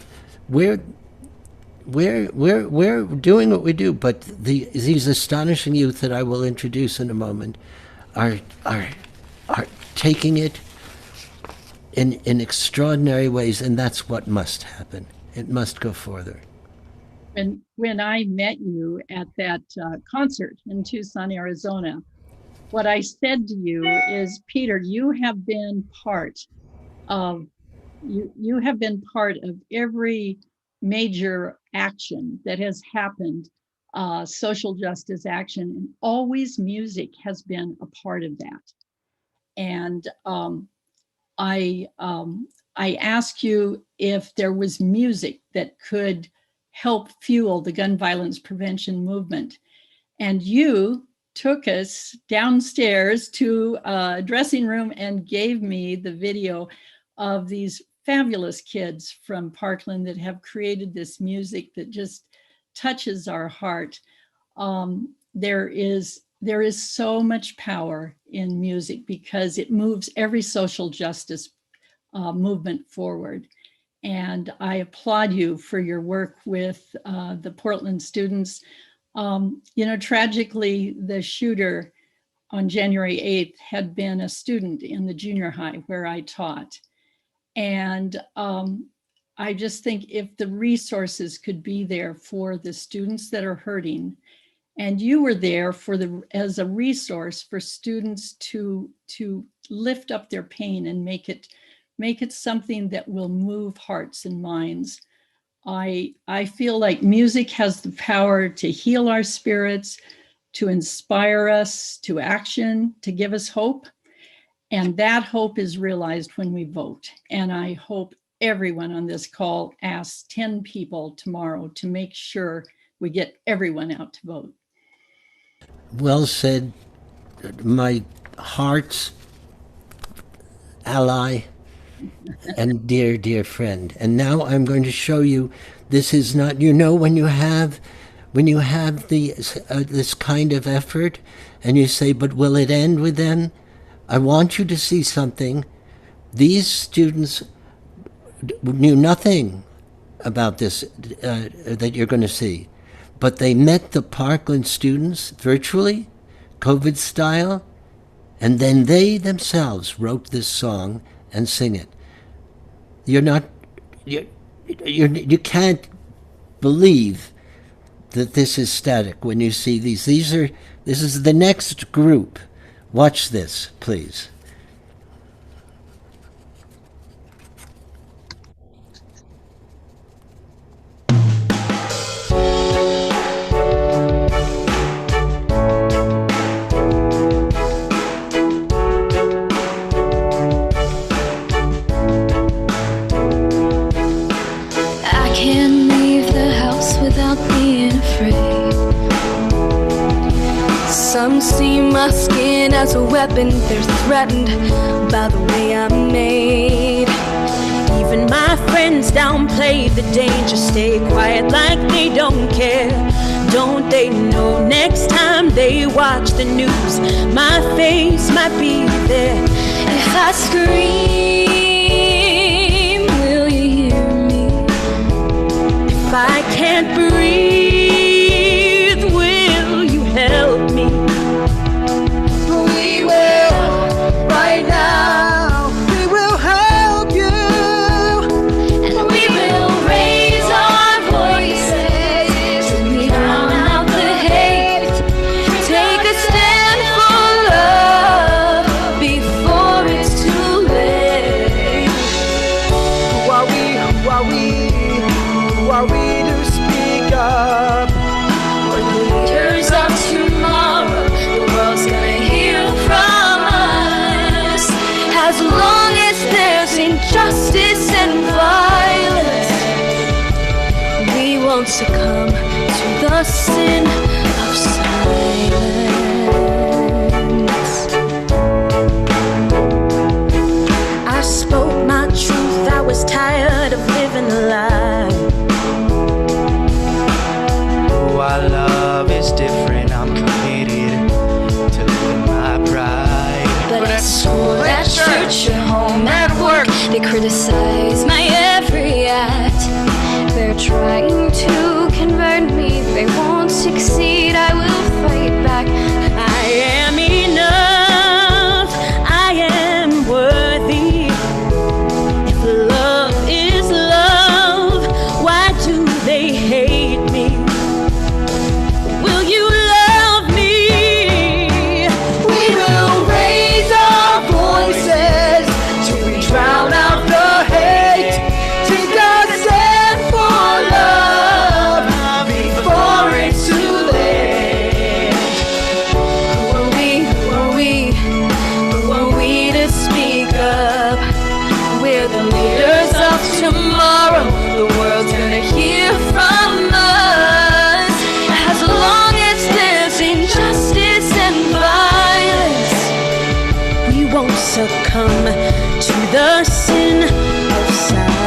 doing what we do, but these astonishing youth that I will introduce in a moment are taking it in extraordinary ways, and that's what must happen. It must go further. When I met you at that concert in Tucson, Arizona, what I said to you is, Peter, you have been part of every major action that has happened, social justice action, and always music has been a part of that. And I asked you if there was music that could help fuel the gun violence prevention movement. And you took us downstairs to a dressing room and gave me the video of these fabulous kids from Parkland that have created this music that just touches our heart. There is so much power in music because it moves every social justice movement forward. And I applaud you for your work with the Portland students. Tragically, the shooter on January 8th had been a student in the junior high where I taught. And I just think if the resources could be there for the students that are hurting, and you were there as a resource for students to lift up their pain and make it something that will move hearts and minds. I feel like music has the power to heal our spirits, to inspire us to action, to give us hope. And that hope is realized when we vote. And I hope everyone on this call asks 10 people tomorrow to make sure we get everyone out to vote. Well said, my heart's ally and dear, dear friend. And now I'm going to show you, this is not, when you have this kind of effort and you say, but will it end with them? I want you to see something. These students knew nothing about this that you're going to see. But they met the Parkland students virtually, COVID style, and then they themselves wrote this song and sing it. You can't believe that this is static when you see these. This is the next group. Watch this, please. I can't leave the house without being afraid. Some see my skin as a weapon. They're threatened by the way I'm made. Even my friends downplay the danger. Stay quiet like they don't care. Don't they know next time they watch the news, my face might be there. If I scream, will you hear me? If I can't breathe, will you help me? We will, right now, we will help you. And we will raise our voices and we drown out the hate. Take a stand for love before it's too late. Who are we to speak up? We're the leaders of tomorrow. The world's gonna hear from us. As long as there's injustice and violence, we won't succumb to the sin of silence. I spoke my truth. I was tired of living a lie. Our love is different, I'm committed to living my pride. But at school, at church, at home, at work, they criticize my every act. They're trying to convert me, they won't succeed, I will fight back. I am enough, I am worthy. If love is love, why do they hate me? Will you love me? We will raise our voices till we drown out the hate. Take a stand for love before it's too late. Who are we? Who are we? Who are we to speak up? We're the leaders of tomorrow. The world's gonna hear from us. As long as there's injustice and violence, we won't succumb to the sin of silence.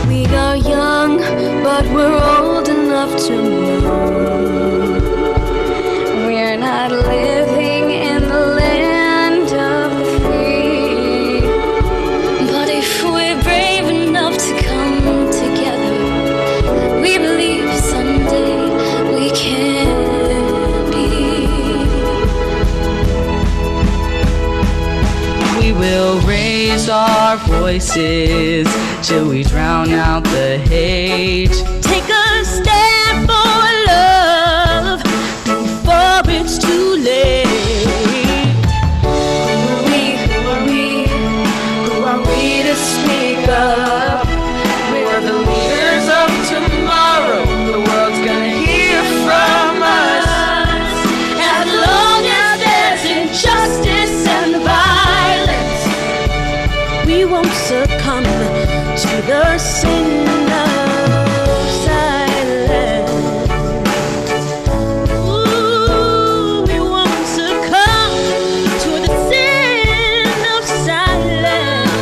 We are young, but we're old enough to know we're not living in the land of the free. But if we're brave enough to come together, we believe someday we can be. We will raise our voices till we drown out the hate. Take a stand for love before it's too late. Who are we? Who are we? Who are we to speak up? We're the leaders of tomorrow. The world's gonna hear from us. As long as there's injustice and violence, we won't succumb to the sin of silence. Ooh, we won't succumb to the sin of silence.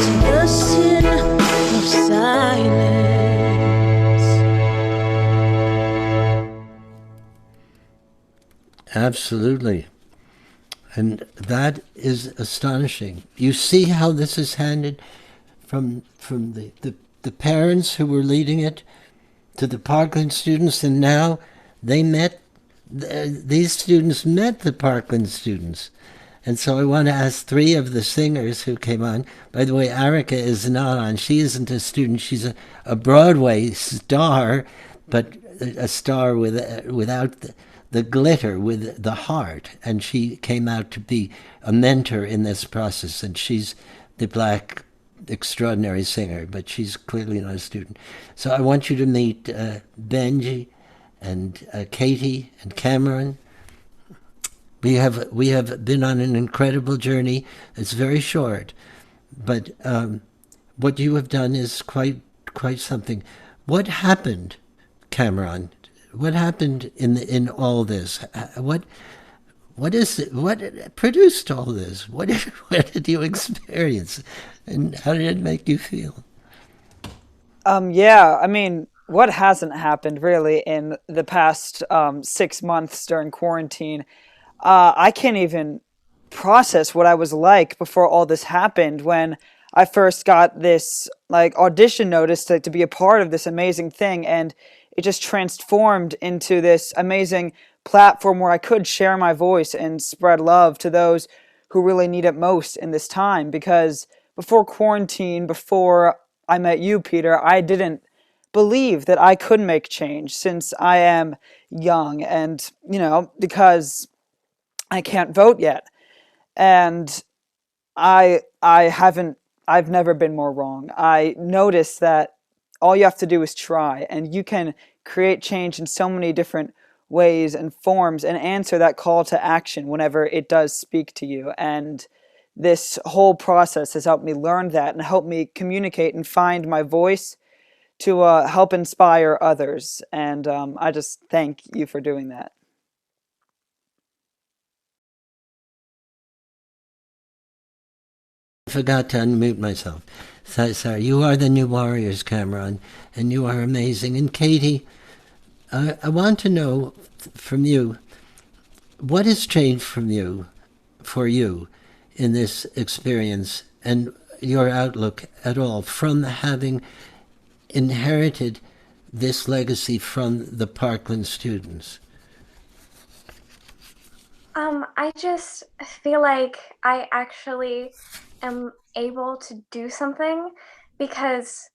To the sin Absolutely. And that is astonishing. You see how this is handed from the parents who were leading it to the Parkland students, and now they met, these students met the Parkland students. And so I want to ask three of the singers who came on. By the way, Erica is not on. She isn't a student. She's a Broadway star, but a star without the glitter, with the heart. And she came out to be a mentor in this process. And she's the Black extraordinary singer, but she's clearly not a student. So I want you to meet Benji and Katie and Cameron. We have been on an incredible journey. It's very short, but what you have done is quite something. What happened, Cameron? What happened in all this? What produced all this? What did you experience, and how did it make you feel? Yeah, I mean, what hasn't happened really in the past 6 months during quarantine? I can't even process what I was like before all this happened, when I first got this audition notice to be a part of this amazing thing, and it just transformed into this amazing platform where I could share my voice and spread love to those who really need it most in this time. Because before quarantine, before I met you, Peter, I didn't believe that I could make change, since I am young and, because I can't vote yet. And I've never been more wrong. I noticed that all you have to do is try, and you can create change in so many different ways and forms, and answer that call to action whenever it does speak to you. And this whole process has helped me learn that, and helped me communicate and find my voice to help inspire others. And I just thank you for doing that. I forgot to unmute myself. Sorry. You are the new warriors, Cameron, and you are amazing. And Katie, I want to know from you, what has changed for you in this experience, and your outlook at all, from having inherited this legacy from the Parkland students? I just feel like I actually am able to do something, because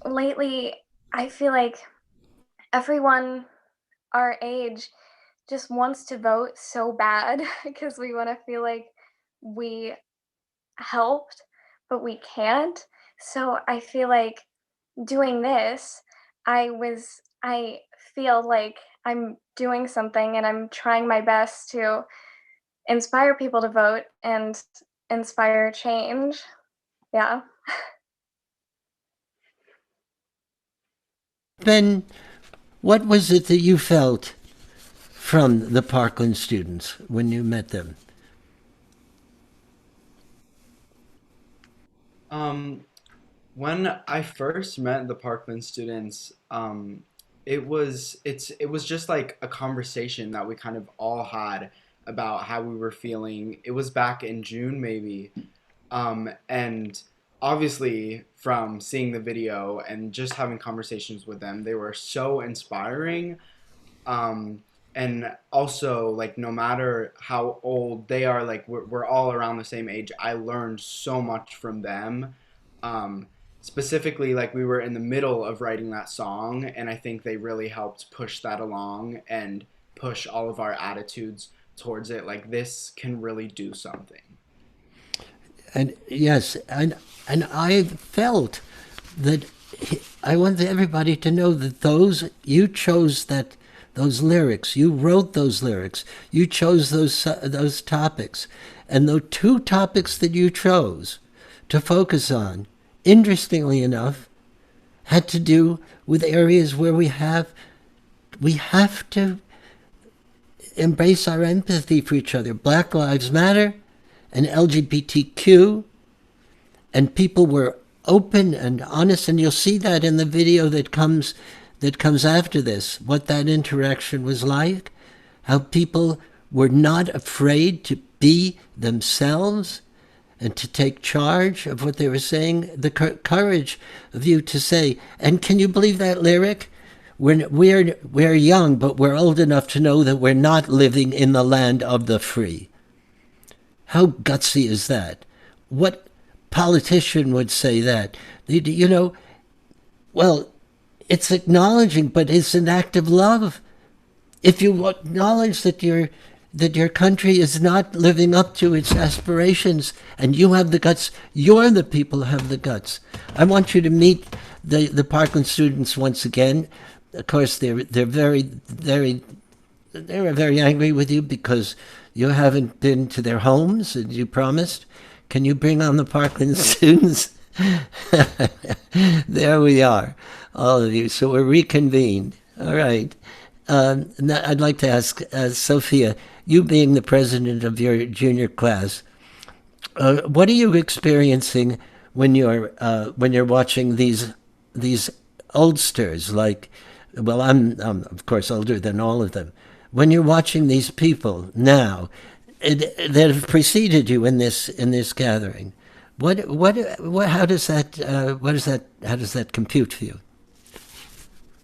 lately I feel like everyone our age just wants to vote so bad, because we want to feel like we helped, but we can't. So I feel like doing this, I feel like I'm doing something, and I'm trying my best to inspire people to vote and inspire change. Yeah. Ben, what was it that you felt from the Parkland students when you met them? When I first met the Parkland students, it was just like a conversation that we kind of all had about how we were feeling. It was back in June, maybe. And obviously from seeing the video and just having conversations with them, they were so inspiring. And also, like, no matter how old they are, like, we're all around the same age. I learned so much from them. Specifically, like, we were in the middle of writing that song, and I think they really helped push that along and push all of our attitudes towards it. Like, this can really do something. And yes, and I felt that I want everybody to know that you chose those lyrics, you wrote those lyrics, you chose those topics, and the two topics that you chose to focus on, interestingly enough, had to do with areas where we have to embrace our empathy for each other. Black Lives Matter and LGBTQ, and people were open and honest, and you'll see that in the video that comes after this, what that interaction was like, how people were not afraid to be themselves and to take charge of what they were saying, the courage of you to say, and can you believe that lyric? We're young, but we're old enough to know that we're not living in the land of the free. How gutsy is that? What politician would say that? You know, well, it's acknowledging, but it's an act of love. If you acknowledge that your country is not living up to its aspirations and you have the guts, you're the people who have the guts. I want you to meet the Parkland students once again. Of course, they're very angry with you because you haven't been to their homes as you promised. Can you bring on the Parkland students? There we are, all of you. So we're reconvened. All right. Now I'd like to ask Sophia, you being the president of your junior class, what are you experiencing when you're watching these oldsters? Like, well, I'm of course older than all of them. When you're watching these people now that have preceded you in this gathering, how does that compute for you?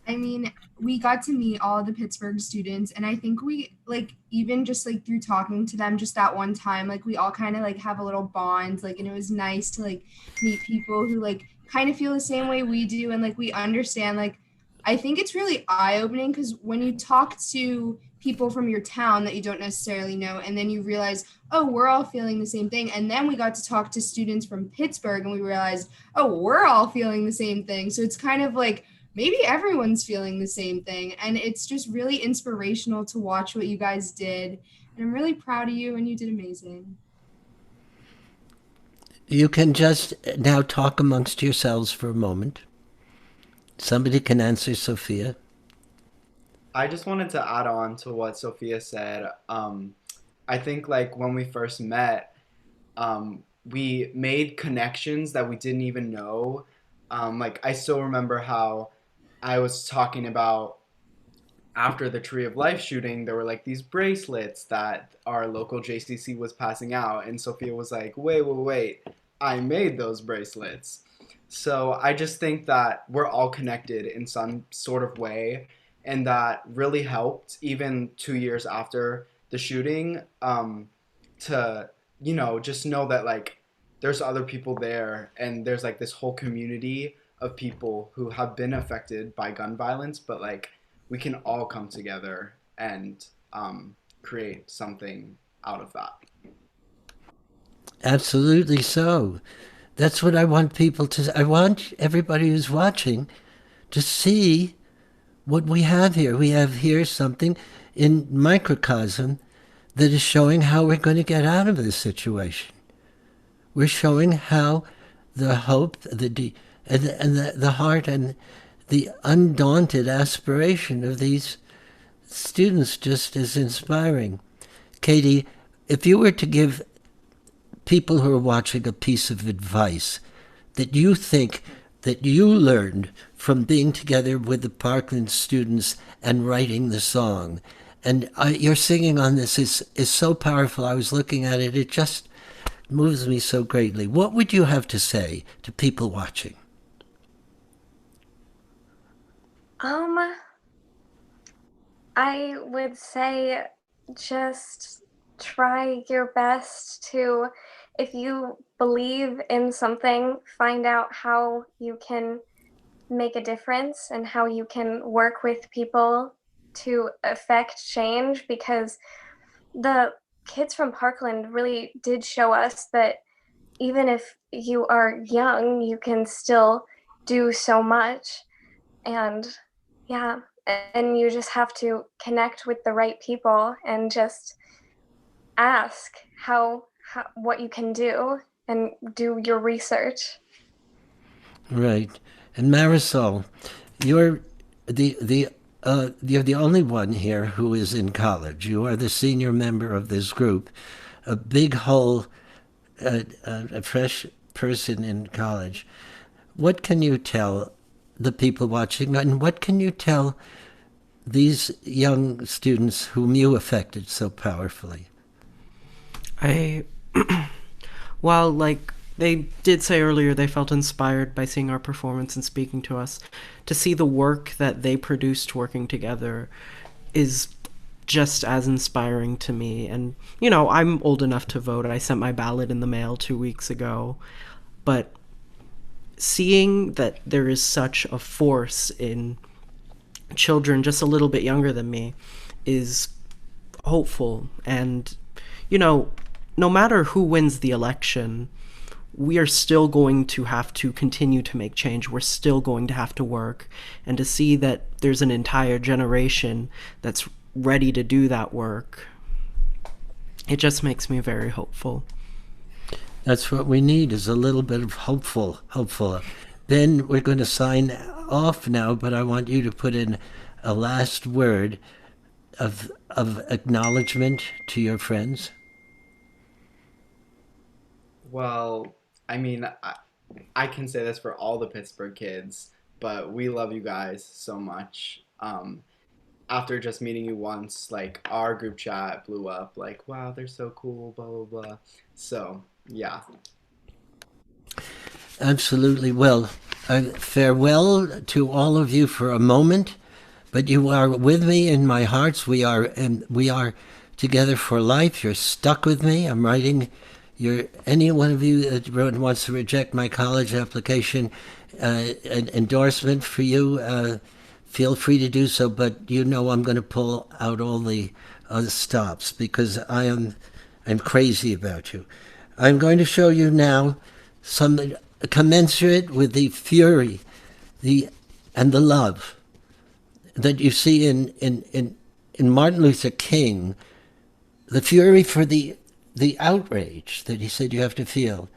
I mean, we got to meet all the Pittsburgh students, and I think we, like, even just like through talking to them just that one time, like we all kind of like have a little bond, like, and it was nice to like meet people who like kind of feel the same way we do, and like we understand. Like, I think it's really eye-opening because when you talk to people from your town that you don't necessarily know, and then you realize, oh, we're all feeling the same thing. And then we got to talk to students from Pittsburgh and we realized, oh, we're all feeling the same thing. So it's kind of like, maybe everyone's feeling the same thing. And it's just really inspirational to watch what you guys did. And I'm really proud of you, and you did amazing. You can just now talk amongst yourselves for a moment. Somebody can answer Sophia. I just wanted to add on to what Sophia said. I think like when we first met, we made connections that we didn't even know. Like I still remember how I was talking about after the Tree of Life shooting, there were like these bracelets that our local JCC was passing out. And Sophia was like, wait, I made those bracelets. So I just think that we're all connected in some sort of way. And that really helped even 2 years after the shooting to, you know, just know that like there's other people there and there's like this whole community of people who have been affected by gun violence, but like we can all come together and create something out of that. Absolutely so. That's what I want people to, I want everybody who's watching to see what we have here. We have here something in microcosm that is showing how we're going to get out of this situation. We're showing how the hope, the heart and the undaunted aspiration of these students just is inspiring. Katie, if you were to give people who are watching a piece of advice that you think that you learned from being together with the Parkland students and writing the song, and your singing on this is so powerful. I was looking at it, it just moves me so greatly. What would you have to say to people watching? I would say just try your best to, if you believe in something, find out how you can make a difference and how you can work with people to affect change, because the kids from Parkland really did show us that even if you are young, you can still do so much. And yeah, and you just have to connect with the right people and just ask how what you can do and do your research. Right. And Marisol, you're the only one here who is in college. You are the senior member of this group, a big whole, a fresh person in college. What can you tell the people watching, and what can you tell these young students whom you affected so powerfully? Well, like they did say earlier, they felt inspired by seeing our performance and speaking to us. To see the work that they produced working together is just as inspiring to me. And, you know, I'm old enough to vote. I sent my ballot in the mail 2 weeks ago. But seeing that there is such a force in children just a little bit younger than me is hopeful. And, you know, no matter who wins the election, we are still going to have to continue to make change. We're still going to have to work. And to see that there's an entire generation that's ready to do that work, it just makes me very hopeful. That's what we need, is a little bit of hopeful. Then we're going to sign off now, but I want you to put in a last word of acknowledgement to your friends. Well, I mean, I can say this for all the Pittsburgh kids, but we love you guys so much. After just meeting you once, like, our group chat blew up, like, wow, they're so cool, blah, blah, blah. So, yeah. Absolutely. Well, farewell to all of you for a moment, but you are with me in my hearts. We are together for life. You're stuck with me. I'm writing any one of you that wants to reject my college application, an endorsement for you, feel free to do so, but you know I'm going to pull out all the other stops because I'm crazy about you. I'm going to show you now some commensurate with the fury and the love that you see in Martin Luther King, the fury for the outrage that he said you have to feel,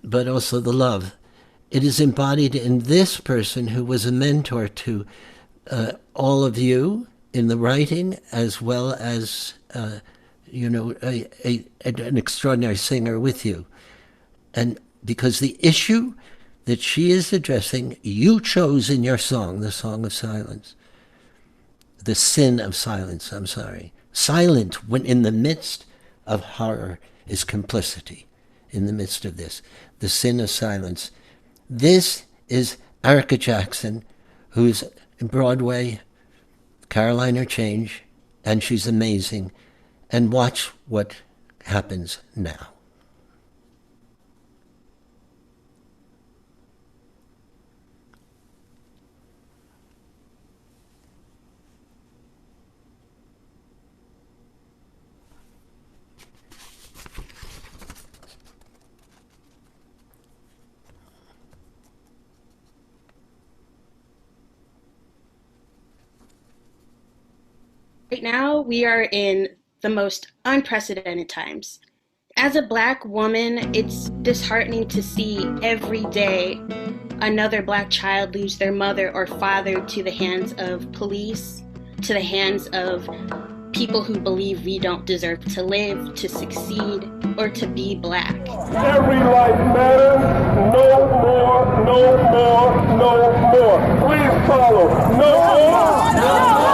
but also the love. It is embodied in this person who was a mentor to all of you in the writing, as well as, an extraordinary singer with you. And because the issue that she is addressing, you chose in your song, the Song of Silence. The sin of silence, I'm sorry. Silent when in the midst of horror is complicity. In the midst of this, the sin of silence. This is Erica Jackson, who's in Broadway, Caroline or Change, and she's amazing. And watch what happens now. Right now, we are in the most unprecedented times. As a Black woman, it's disheartening to see every day another Black child lose their mother or father to the hands of police, to the hands of people who believe we don't deserve to live, to succeed, or to be Black. Every life matters. No more, no more, no more. Please follow. No more. No more.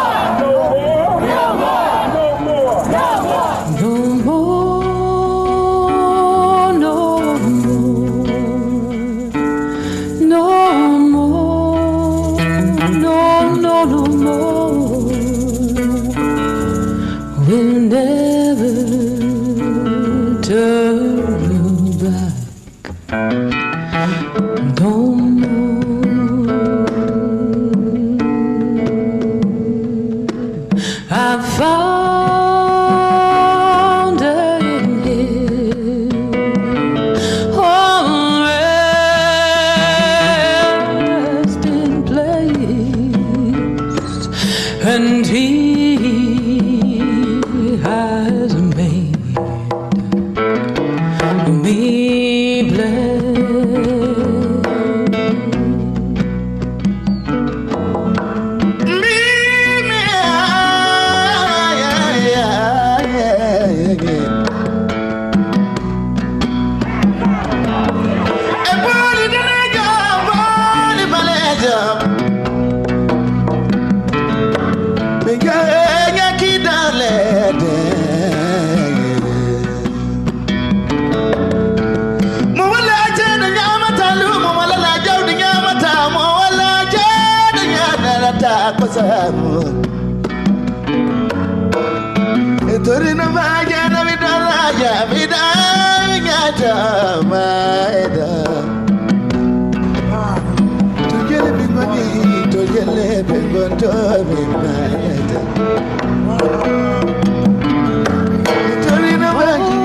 samu Torino vaya na vidala ya vidala ya maeda Tujele bingoni tujele bingonto maeda Torino vaya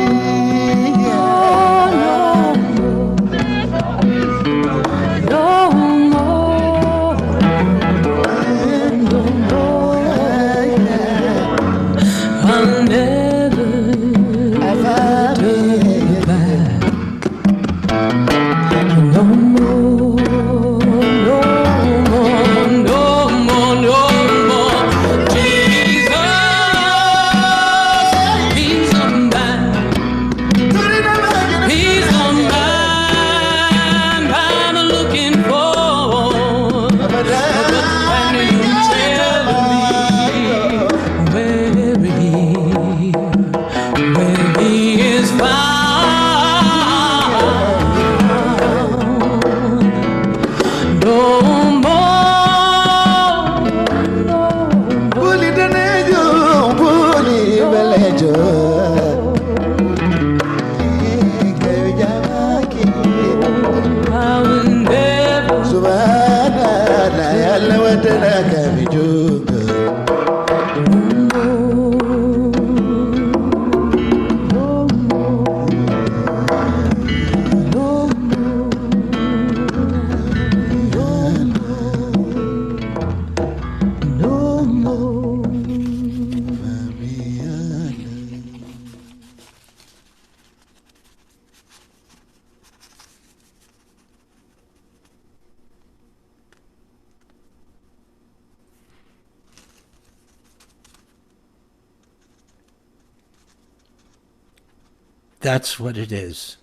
That's what it is.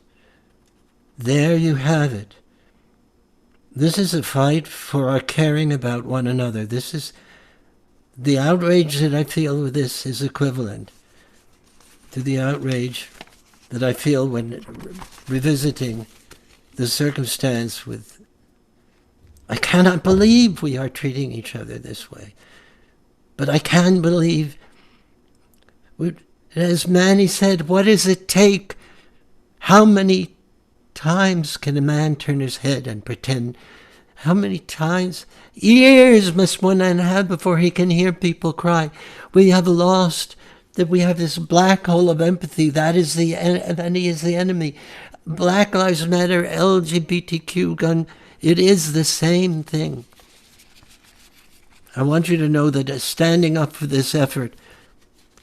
There you have it. This is a fight for our caring about one another. This is the outrage that I feel with this is equivalent to the outrage that I feel when revisiting the circumstance with, I cannot believe we are treating each other this way. But I can believe, as Manny said, what does it take? How many times can a man turn his head and pretend? How many times? Years must one man have before he can hear people cry. We have lost, that we have this black hole of empathy. That is the enemy. Black Lives Matter, LGBTQ gun, it is the same thing. I want you to know that standing up for this effort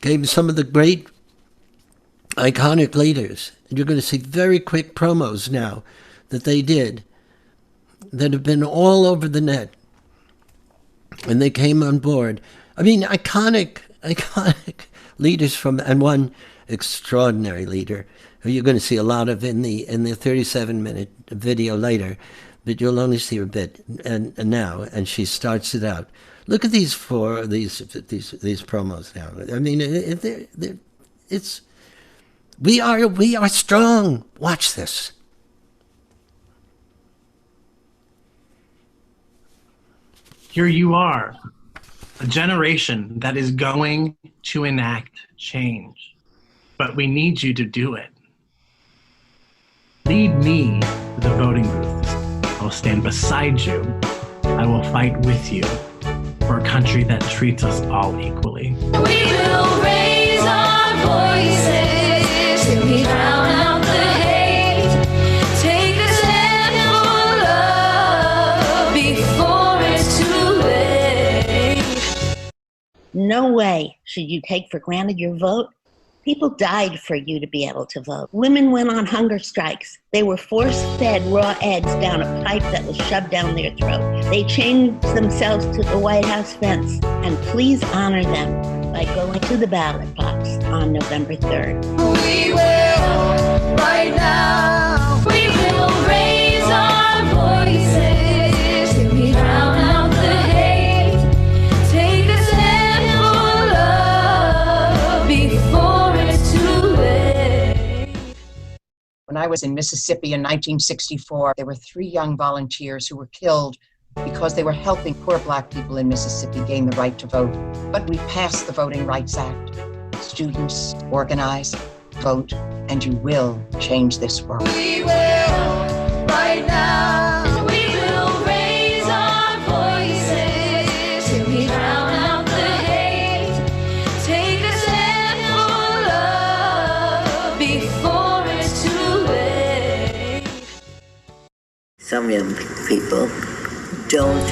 came some of the great iconic leaders. And you're going to see very quick promos now that they did that have been all over the net. And they came on board. I mean, iconic leaders from, and one extraordinary leader who you're going to see a lot of in the 37-minute video later, but you'll only see her a bit and now. And she starts it out. Look at these these promos now. I mean, it's we are strong. Watch this. Here you are, a generation that is going to enact change, but we need you to do it. Lead me to the voting booth. I will stand beside you. I will fight with you for a country that treats us all equally. We will raise our voices till we drown out the hate. Take a stand for love before it's too late. No way should you take for granted your vote. People died for you to be able to vote. Women went on hunger strikes. They were force-fed raw eggs down a pipe that was shoved down their throat. They chained themselves to the White House fence. And please honor them by going to the ballot box on November 3rd. We will, right now, we will raise our voices till we drown out the hate. Take a stand for love before it's too late. When I was in Mississippi in 1964, there were 3 young volunteers who were killed because they were helping poor Black people in Mississippi gain the right to vote. But we passed the Voting Rights Act. Students, organize, vote, and you will change this world. We will, right now, we will raise our voices till we drown out the hate. Take a stand for love before it's too late. Some young people don't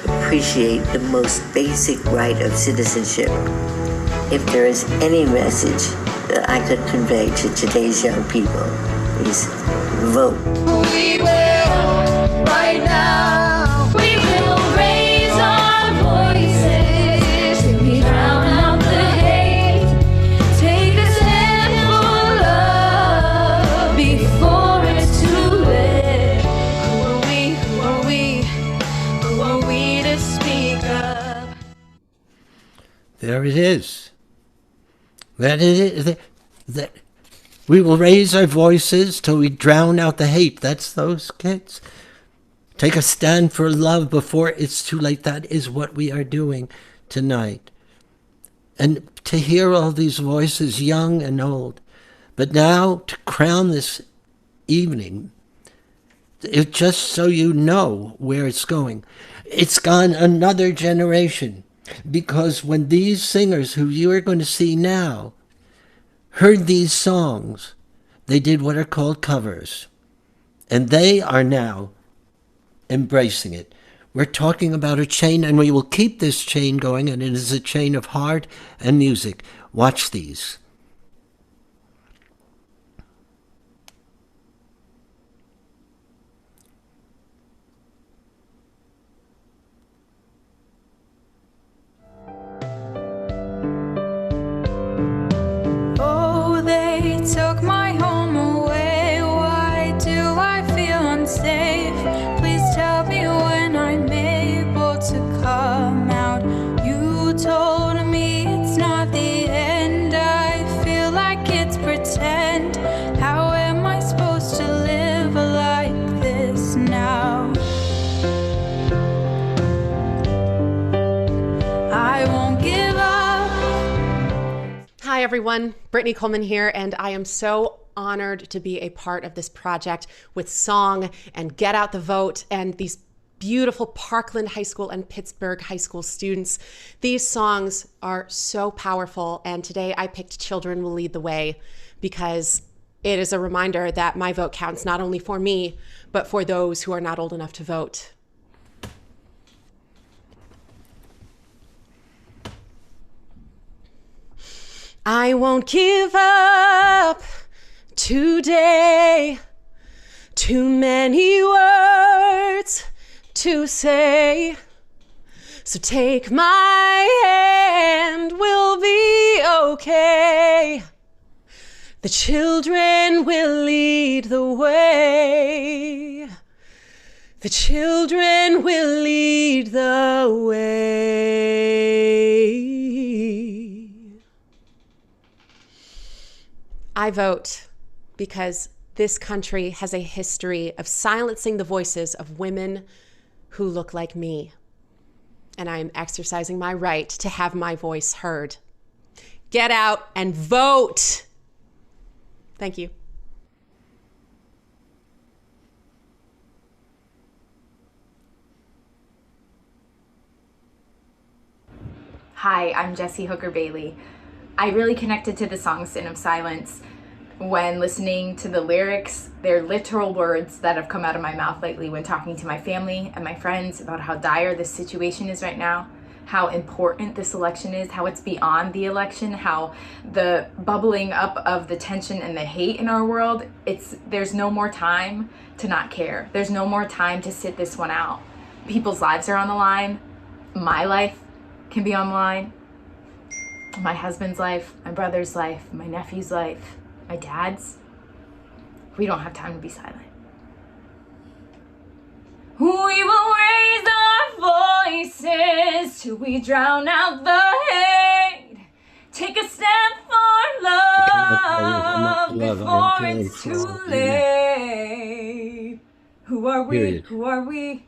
appreciate the most basic right of citizenship. If there is any message that I could convey to today's young people, is vote. We will, right now, we will raise our voices till we drown out the hate. Take a stand for love before it's too late. Who are we to speak up? There it is. That is that we will raise our voices till we drown out the hate. That's those kids. Take a stand for love before it's too late. That is what we are doing tonight. And to hear all these voices, young and old. But now, to crown this evening, just so you know where it's going, it's gone another generation. Because when these singers who you are going to see now heard these songs, they did what are called covers. And they are now embracing it. We're talking about a chain, and we will keep this chain going, and it is a chain of heart and music. Watch these. Oh, they took my home away. Why do I feel unsafe? Please tell me when I'm able to come out. You told me it's not the end. I feel like it's pretend. How am I supposed to live like this now? I won't give up. Hi everyone, Brittany Coleman here, and I am so honored to be a part of this project with Song and Get Out the Vote and these beautiful Parkland High School and Pittsburgh High School students. These songs are so powerful, and today I picked Children Will Lead the Way because it is a reminder that my vote counts not only for me, but for those who are not old enough to vote. I won't give up today. Too many words to say. So take my hand, we'll be okay. The children will lead the way. The children will lead the way. I vote because this country has a history of silencing the voices of women who look like me. And I am exercising my right to have my voice heard. Get out and vote. Thank you. Hi, I'm Jessie Hooker Bailey. I really connected to the song Sin of Silence when listening to the lyrics. They're literal words that have come out of my mouth lately when talking to my family and my friends about how dire this situation is right now, how important this election is, how it's beyond the election, how the bubbling up of the tension and the hate in our world, there's no more time to not care. There's no more time to sit this one out. People's lives are on the line. My life can be on the line. My husband's life, my brother's life, my nephew's life, my dad's. We don't have time to be silent. We will raise our voices till we drown out the hate. Take a step for love before it's too late. Who are we? Who are we?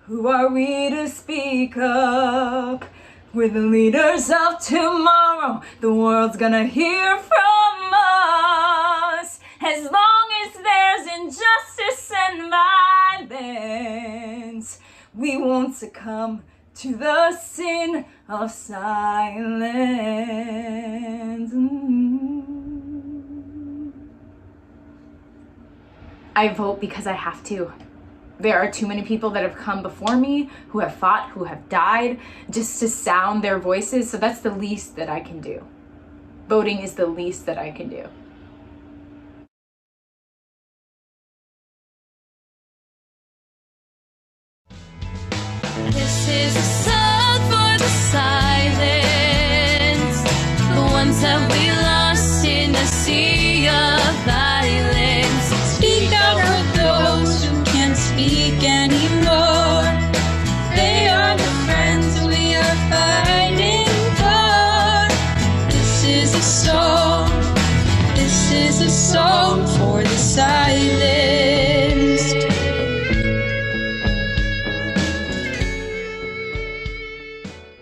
Who are we to speak up? We're the leaders of tomorrow. The world's gonna hear from us. As long as there's injustice and violence, we won't succumb to the sin of silence. I vote because I have to. There are too many people that have come before me, who have fought, who have died, just to sound their voices, so that's the least that I can do. Voting is the least that I can do. This is a song for the silence, the ones that we lost in a sea of violence. Speak out for those who can't speak anymore. They are the friends we are fighting for. This is a song for the silenced.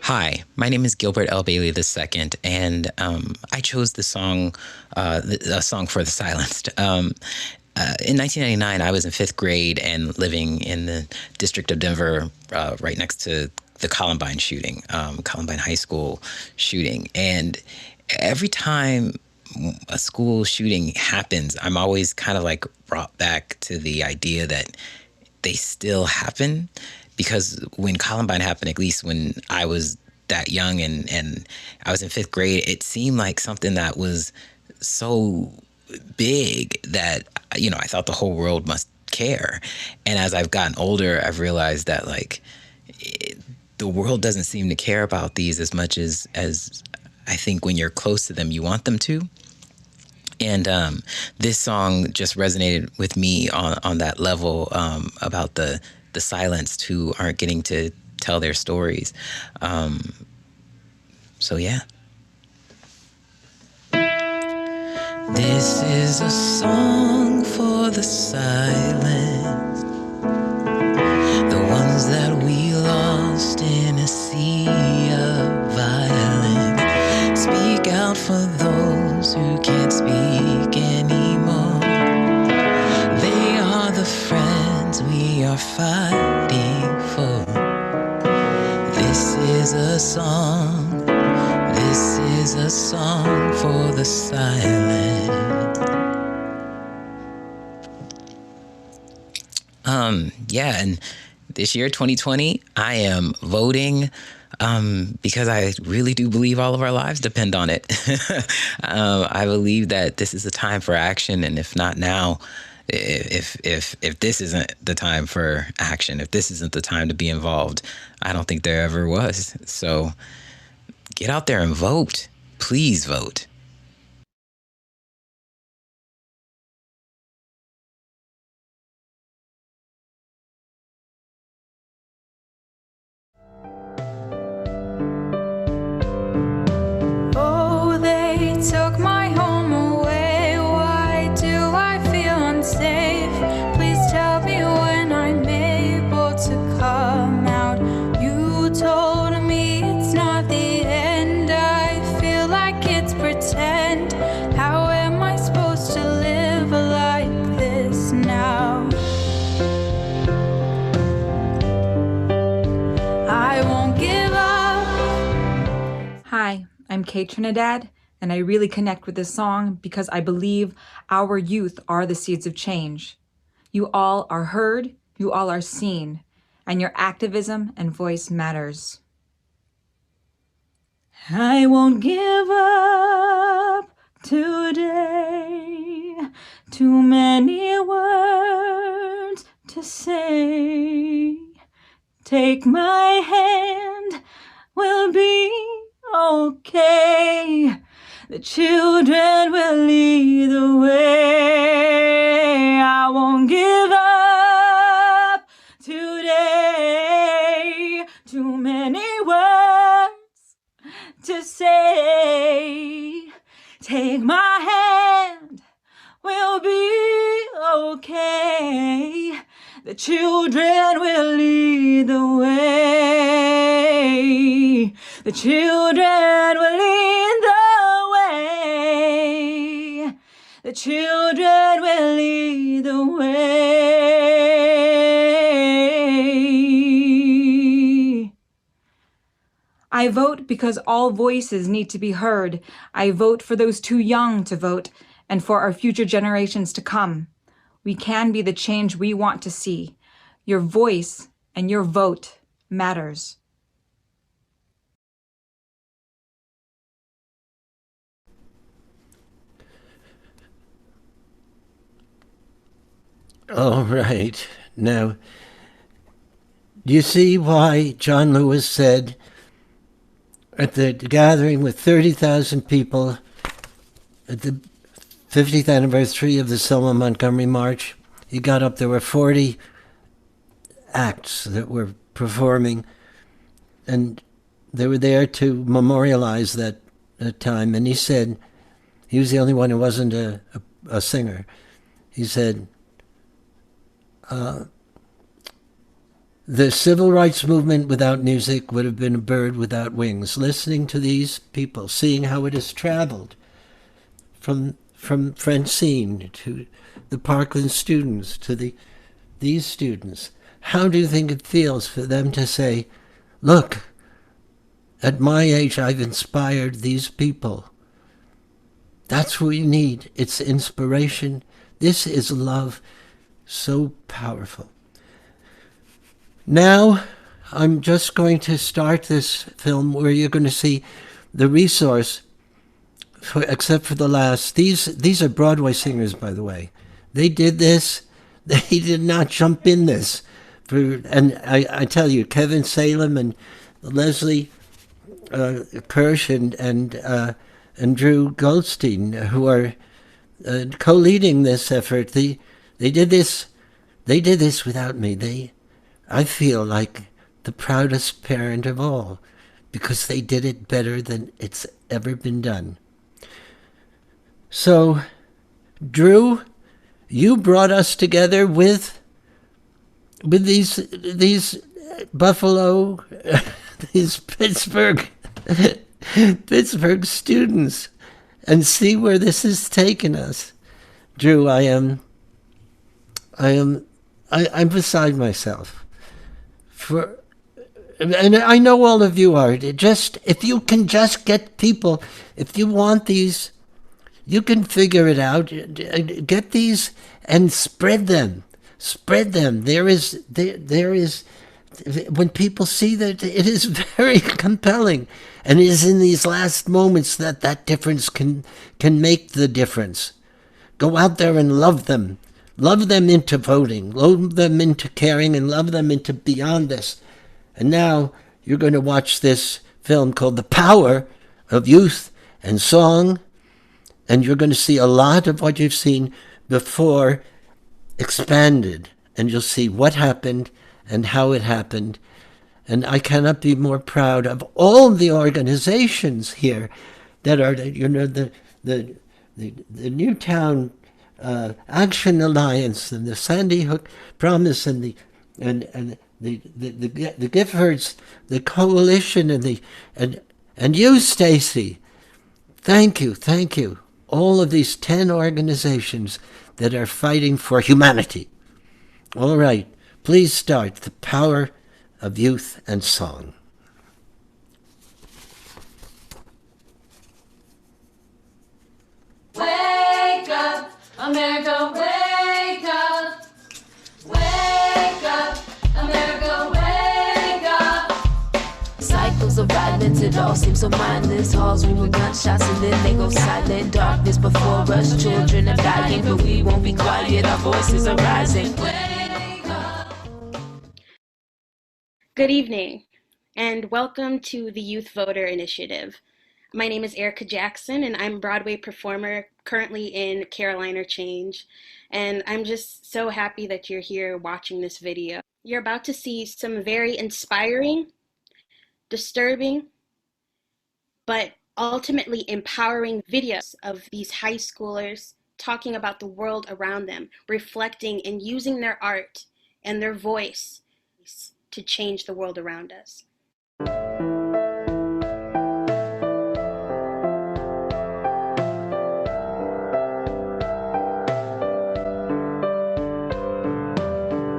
Hi, my name is Gilbert L. Bailey II, and I chose the song, a song for the silenced. In 1999, I was in 5th grade and living in the District of Denver, right next to the Columbine shooting, Columbine High School shooting. And every time a school shooting happens, I'm always kind of like brought back to the idea that they still happen. Because when Columbine happened, at least when I was that young and I was in 5th grade, it seemed like something that was so big that, you know, I thought the whole world must care. And as I've gotten older, I've realized that, like, the world doesn't seem to care about these as much as I think when you're close to them, you want them to. And this song just resonated with me on that level, about the silenced who aren't getting to tell their stories. So yeah. This is a song for the silent, the ones that we lost in a sea of violence. Speak out for those who can't speak anymore. They are the friends we are fighting for. This is a song, this is a song for the silent. Yeah, and this year, 2020, I am voting because I really do believe all of our lives depend on it. I believe that this is a time for action, and if not now, if this isn't the time for action, if this isn't the time to be involved, I don't think there ever was. So get out there and vote. Please vote. Oh, they took my home away. Why do I feel unsafe? Please tell me when I'm able to come out. You told me it's not the end. I feel like it's pretend. How am I supposed to live like this now? I won't give up. Hi, I'm Kate Trinidad, and I really connect with this song because I believe our youth are the seeds of change. You all are heard, you all are seen, and your activism and voice matters. I won't give up today. Too many words to say. Take my hand, we'll be okay. The children will lead the way. I won't give up today. Too many words to say. Take my hand, we'll be okay. The children will lead the way. The children will lead the way. The children will lead the way. I vote because all voices need to be heard. I vote for those too young to vote and for our future generations to come. We can be the change we want to see. Your voice and your vote matters. All right. Now, do you see why John Lewis said at the gathering with 30,000 people at the 50th anniversary of the Selma Montgomery March, he got up, there were 40 acts that were performing, and they were there to memorialize that time, and he said, he was the only one who wasn't a singer. He said, the civil rights movement without music would have been a bird without wings. Listening to these people, seeing how it has traveled from Francine to the Parkland students to these students, how do you think it feels for them to say, look, at my age I've inspired these people? That's what you need. It's inspiration. This is love. So powerful. Now, I'm just going to start this film where you're going to see the resource, except for the last. These are Broadway singers, by the way. They did this. They did not jump in this. And I tell you, Kevin Salem and Leslie Kirsch and Drew Goldstein, who are co-leading this effort, they did this without me. I feel like the proudest parent of all, because they did it better than it's ever been done. So, Drew, you brought us together with these Buffalo, these Pittsburgh students, and see where this has taken us. Drew, I'm beside myself. And I know all of you are. If you can just get people, if you want these, you can figure it out. Get these and spread them. Spread them. There is, when people see that, it is very compelling. And it is in these last moments that difference can make the difference. Go out there and love them. Love them into voting, love them into caring, and love them into beyond this. And now you're going to watch this film called The Power of Youth and Song, and you're going to see a lot of what you've seen before expanded, and you'll see what happened and how it happened. And I cannot be more proud of all the organizations here that are, the Newtown Action Alliance and the Sandy Hook Promise and the Giffords, the coalition, and you, Stacy. Thank you. All of these 10 organizations that are fighting for humanity. All right, please start The Power of Youth and Song. Wake up, America, wake up. Wake up, America, wake up. Cycles of violence, it all seems so mindless. Halls ring with gunshots and then they go silent. Darkness before us, children are dying, but we won't be quiet, our voices are rising. Good evening, and welcome to the Youth Voter Initiative. My name is Erica Jackson, and I'm a Broadway performer currently in Carolina Change, and I'm just so happy that you're here watching this video. You're about to see some very inspiring, disturbing, but ultimately empowering videos of these high schoolers talking about the world around them, reflecting and using their art and their voice to change the world around us.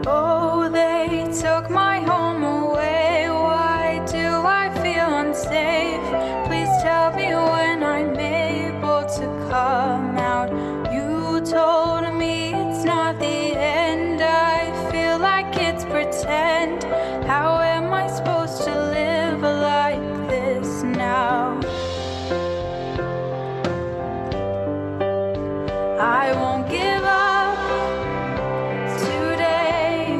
Oh, they took my home away. Why do I feel unsafe? Please tell me when I'm able to come out. You told me it's not the end. I feel like it's pretend. How am I supposed to live like this now? I won't give up today.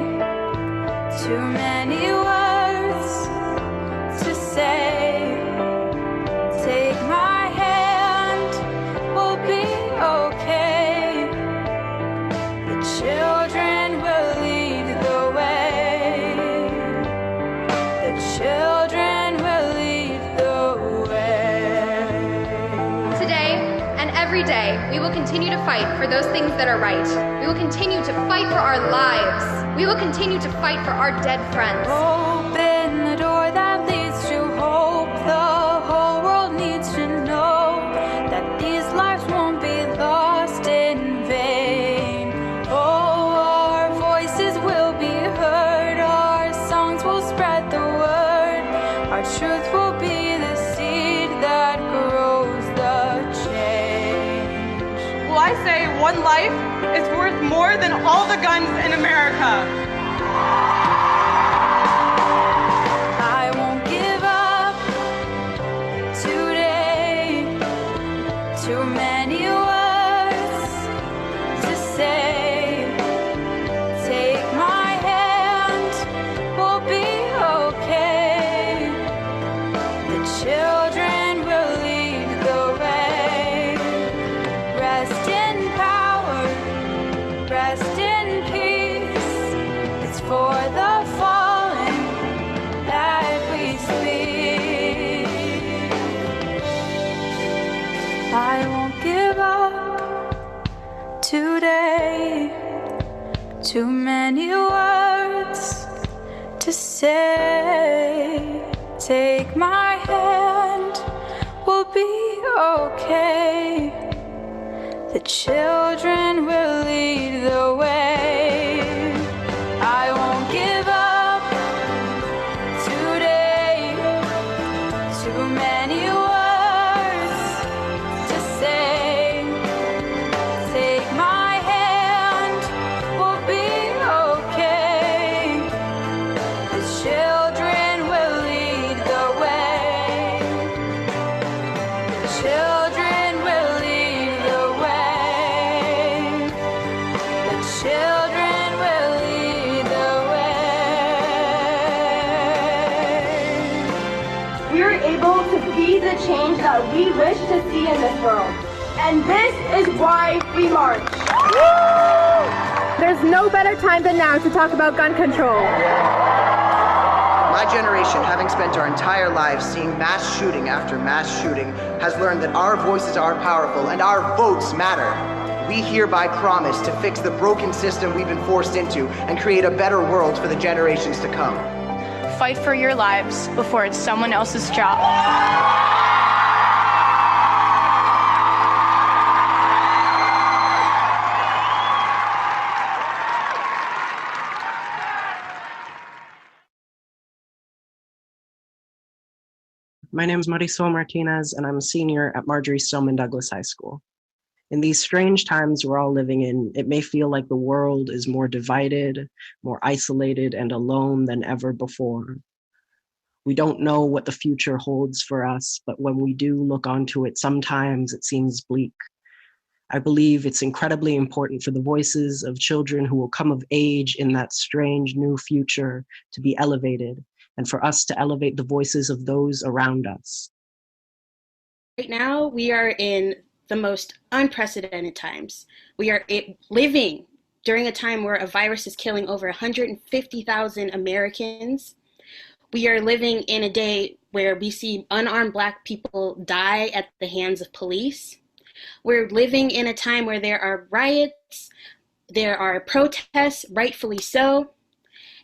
Too many words to say. Take my hand, we'll be okay. The children will lead the way. The children will lead the way. Today and every day, we will continue to fight for those things that are right. We will continue to fight for our lives. We will continue to fight for our dead friends. Open the door that leads to hope. The whole world needs to know that these lives won't be lost in vain. Oh, our voices will be heard. Our songs will spread the word. Our truth will be the seed that grows the change. Well, I say one life is worth more than all the guns in America. I won't give up today. Too many words to say. Take my hand, we'll be okay. The children will lead the way. Rest in power, rest in peace. It's for the fallen that we speak. I won't give up today. Too many words to say. Take my hand, we'll be okay. The children will lead the way. I won't give up today. Too many words to say. Take my hand, we'll be okay. The children will lead the way. The children will lead the way. The children will lead the way. We are able to be the change that we wish to see in this world. And this is why we march. There's no better time than now to talk about gun control. My generation, having spent our entire lives seeing mass shooting after mass shooting, has learned that our voices are powerful and our votes matter. We hereby promise to fix the broken system we've been forced into and create a better world for the generations to come. Fight for your lives before it's someone else's job. My name is Marisol Martinez, and I'm a senior at Marjorie Stoneman Douglas High School. In these strange times we're all living in, it may feel like the world is more divided, more isolated, and alone than ever before. We don't know what the future holds for us, but when we do look onto it, sometimes it seems bleak. I believe it's incredibly important for the voices of children who will come of age in that strange new future to be elevated, and for us to elevate the voices of those around us. Right now, we are in the most unprecedented times. We are living during a time where a virus is killing over 150,000 Americans. We are living in a day where we see unarmed Black people die at the hands of police. We're living in a time where there are riots, there are protests, rightfully so.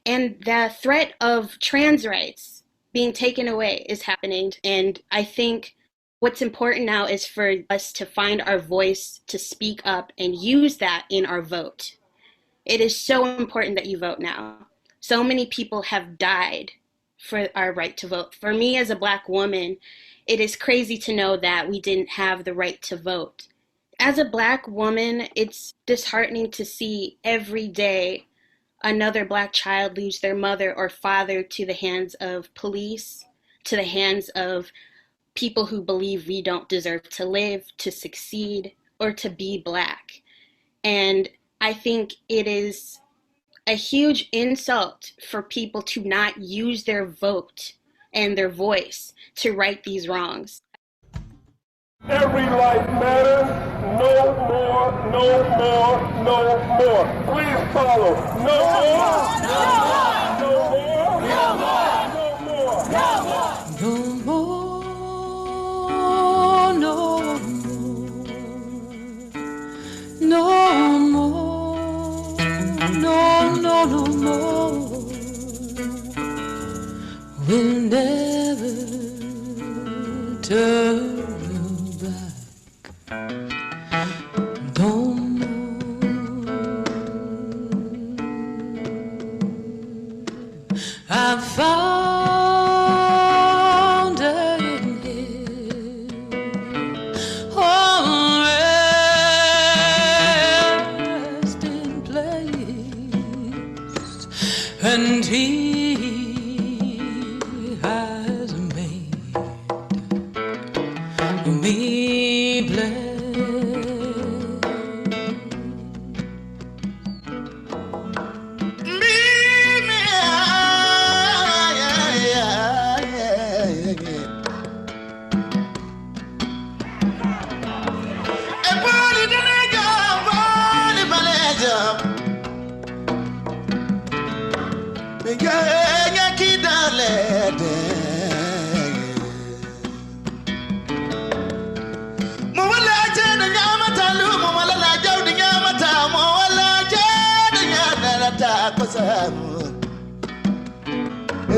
And the threat of trans rights being taken away is happening. And I think what's important now is for us to find our voice, to speak up and use that in our vote. It is so important that you vote now. So many people have died for our right to vote. For me as a Black woman, it is crazy to know that we didn't have the right to vote. As a Black woman, it's disheartening to see every day another Black child lose their mother or father to the hands of police, to the hands of people who believe we don't deserve to live, to succeed, or to be Black. And I think it is a huge insult for people to not use their vote and their voice to right these wrongs. Every life matters. No more, no more, no more. Please follow. No more. No more. No more. No more. No more. No more. No more. No, no, no more. We'll never turn back. No more. I found her in here. Oh, resting place, and he has made me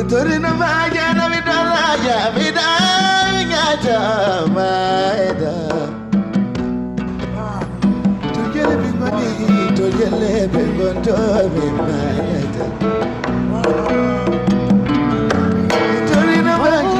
Torino vaya na vidala ya vidala jamaida. To get a big money, to get a big one, to be maleta. Torino vaya.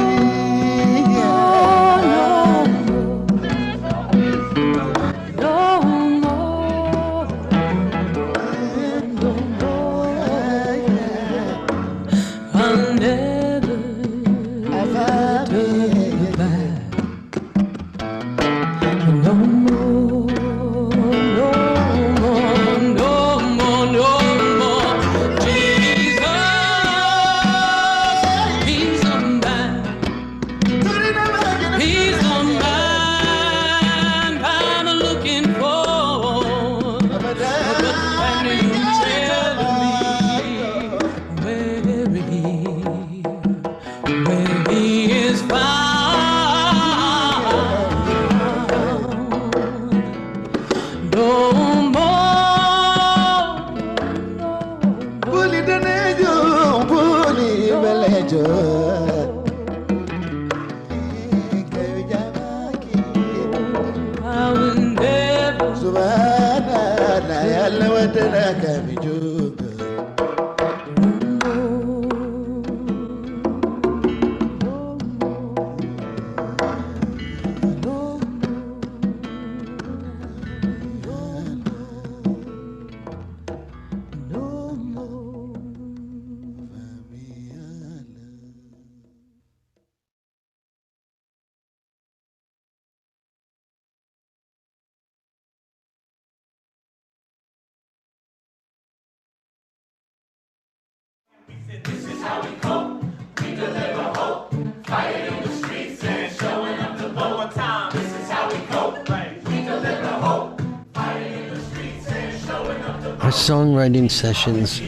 This is how we cope. We deliver hope. Fighting in the streets and showing up the vote. One time. This is how we cope. We deliver hope. Fighting in the streets and showing up the vote. Our songwriting sessions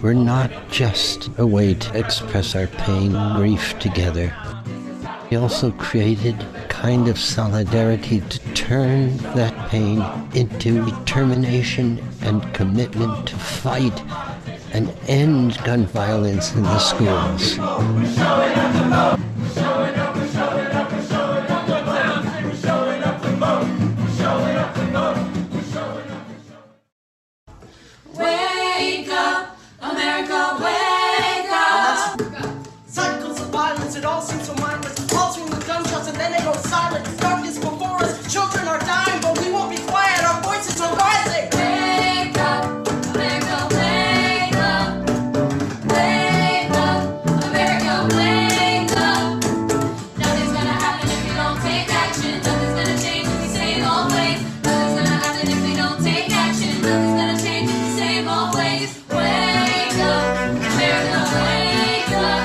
were not just a way to express our pain and grief together. We also created a kind of solidarity to turn that pain into determination and commitment to fight and end gun violence in the schools. Wake up, America, wake up! Cycles of violence, it all seems so mindless. All swing with gunshots and then they go silent. Darkness before us, children are dying, but we won't be quiet, our voices are rising. Wake up, America, wake up! Wake up, America, wake up! Nothing's gonna happen if we don't take action. Nothing's gonna change if we same old ways. Nothing's gonna happen if we don't take action. Nothing's gonna change if we same old ways. Wake up, America, wake up!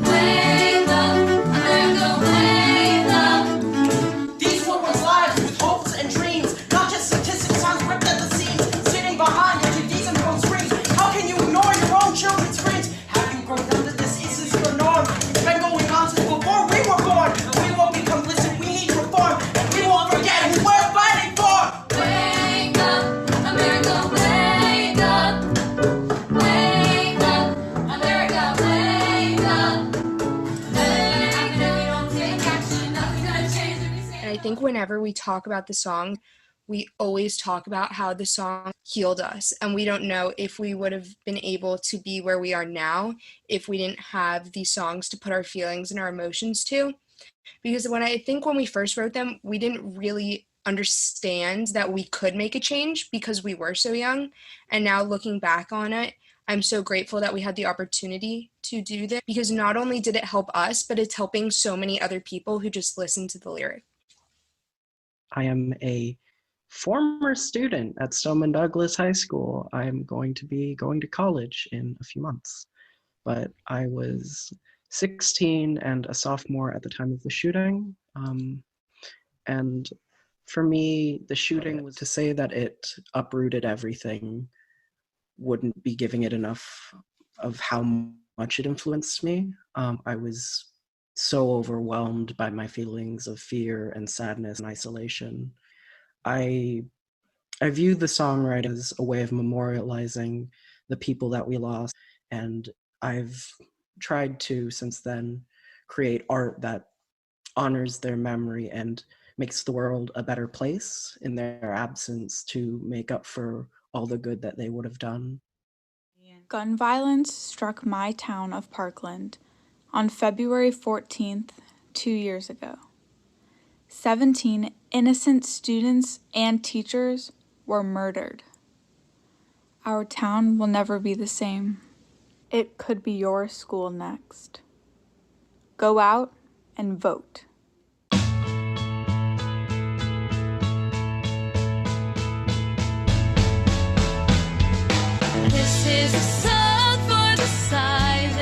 Wake up, America, wake up! These were once lives with hopes and dreams, not just statistics times ripped at the seams. Sitting behind your TVs and phone screens, how can you ignore your own children's screams? Have you grown down to this? Is this your norm? It's been going on since before we were born. We won't be complicit, we need reform, and we won't forget who we're fighting for. Wake up, America, wake up! Wake up, America, wake up! Nothing's gonna happen if we don't take action. Nothing's gonna change if we say. And I think whenever we talk about the song, we always talk about how the song healed us. And we don't know if we would have been able to be where we are now if we didn't have these songs to put our feelings and our emotions to. Because when we first wrote them, we didn't really understand that we could make a change because we were so young. And now looking back on it, I'm so grateful that we had the opportunity to do this, because not only did it help us, but it's helping so many other people who just listen to the lyric. I am a former student at Stoneman Douglas High School. I am going to be going to college in a few months. But I was 16 and a sophomore at the time of the shooting. And for me, the shooting was to say that it uprooted everything wouldn't be giving it enough of how much it influenced me. I was so overwhelmed by my feelings of fear and sadness and isolation. I view the songwriting as a way of memorializing the people that we lost, and I've tried to, since then, create art that honors their memory and makes the world a better place in their absence to make up for all the good that they would have done. Gun violence struck my town of Parkland on February 14th, 2 years ago. 17 innocent students and teachers were murdered. Our town will never be the same. It could be your school next. Go out and vote. This is a song for the silence,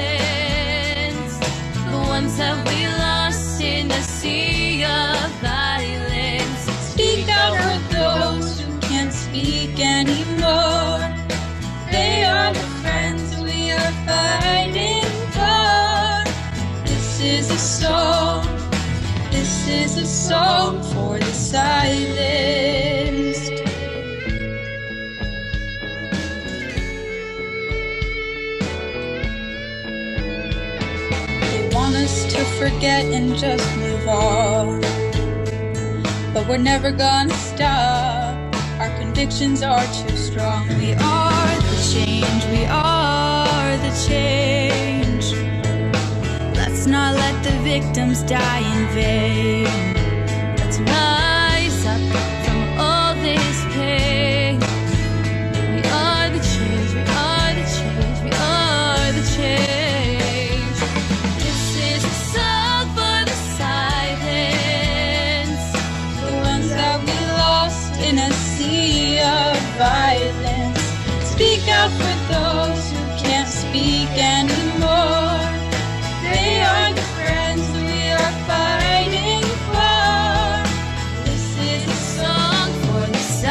the ones that we lost in the sea of violence. Speak out for those who can't speak anymore. They are the friends we are fighting for. This is a song. This is a song for the silenced. They want us to forget and just move on, but we're never gonna stop. Our convictions are too strong. We are the change, we are the change. Let's not let the victims die in vain. Let's rise up from all this pain. We are the change, we are the change, we are the change. This is a song for the silence, the ones that we lost in a sea of violence. Speak out for those who can't speak anymore. They are the friends we are fighting for. This is a song for the silence.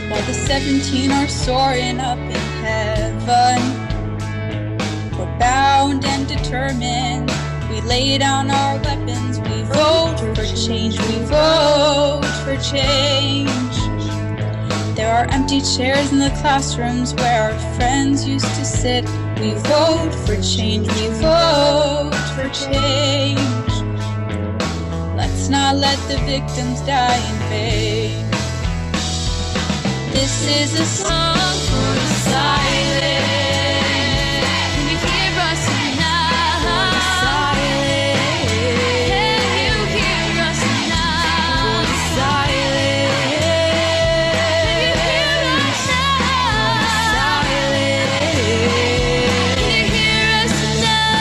While the 17 are soaring up in heaven, we're bound and determined. We lay down our weapons, we vote for change, we vote for change. are empty chairs in the classrooms where our friends used to sit. We vote for change, we vote for change. Let's not let the victims die in vain. This is a song for the silent. Can you hear us now? Silent. Can you hear us now? Silent. Can you hear us now? Silent. Can you hear us now?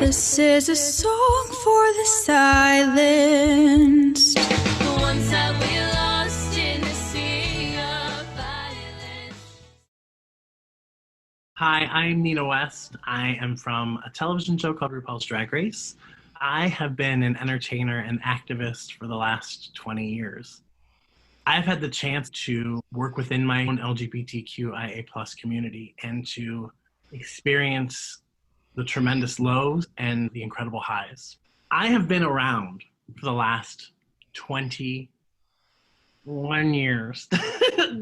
This is a song for the silenced, the ones that we lost in the sea of violence. Hi, I'm Nina West. I am from a television show called RuPaul's Drag Race. I have been an entertainer and activist for the last 20 years. I've had the chance to work within my own LGBTQIA+ community and to experience the tremendous lows and the incredible highs. I have been around for the last 21 years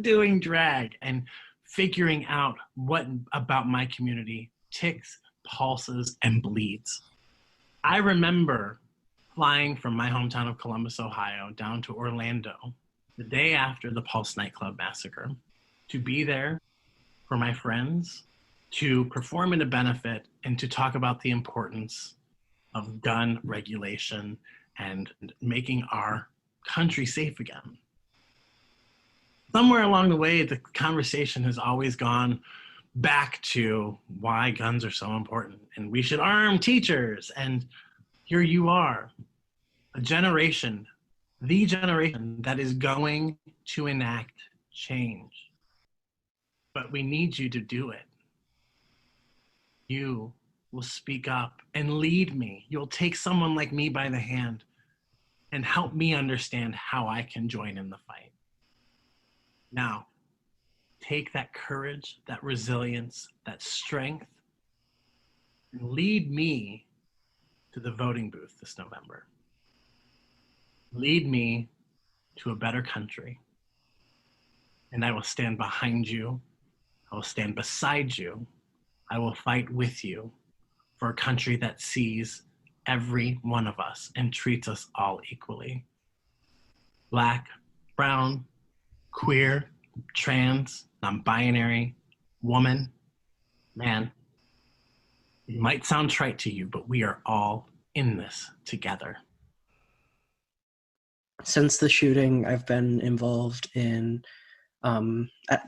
doing drag and figuring out what about my community ticks, pulses, and bleeds. I remember flying from my hometown of Columbus, Ohio, down to Orlando the day after the Pulse nightclub massacre to be there for my friends, to perform in a benefit, and to talk about the importance of gun regulation and making our country safe again. Somewhere along the way, the conversation has always gone back to why guns are so important and we should arm teachers. And here you are, a generation, the generation that is going to enact change. But we need you to do it. You will speak up and lead me. You'll take someone like me by the hand and help me understand how I can join in the fight. Now, take that courage, that resilience, that strength, and lead me to the voting booth this November. Lead me to a better country. And I will stand behind you. I will stand beside you. I will fight with you for a country that sees every one of us and treats us all equally. Black, brown, queer, trans, non-binary, woman, man. It might sound trite to you, but we are all in this together. Since the shooting, I've been involved in,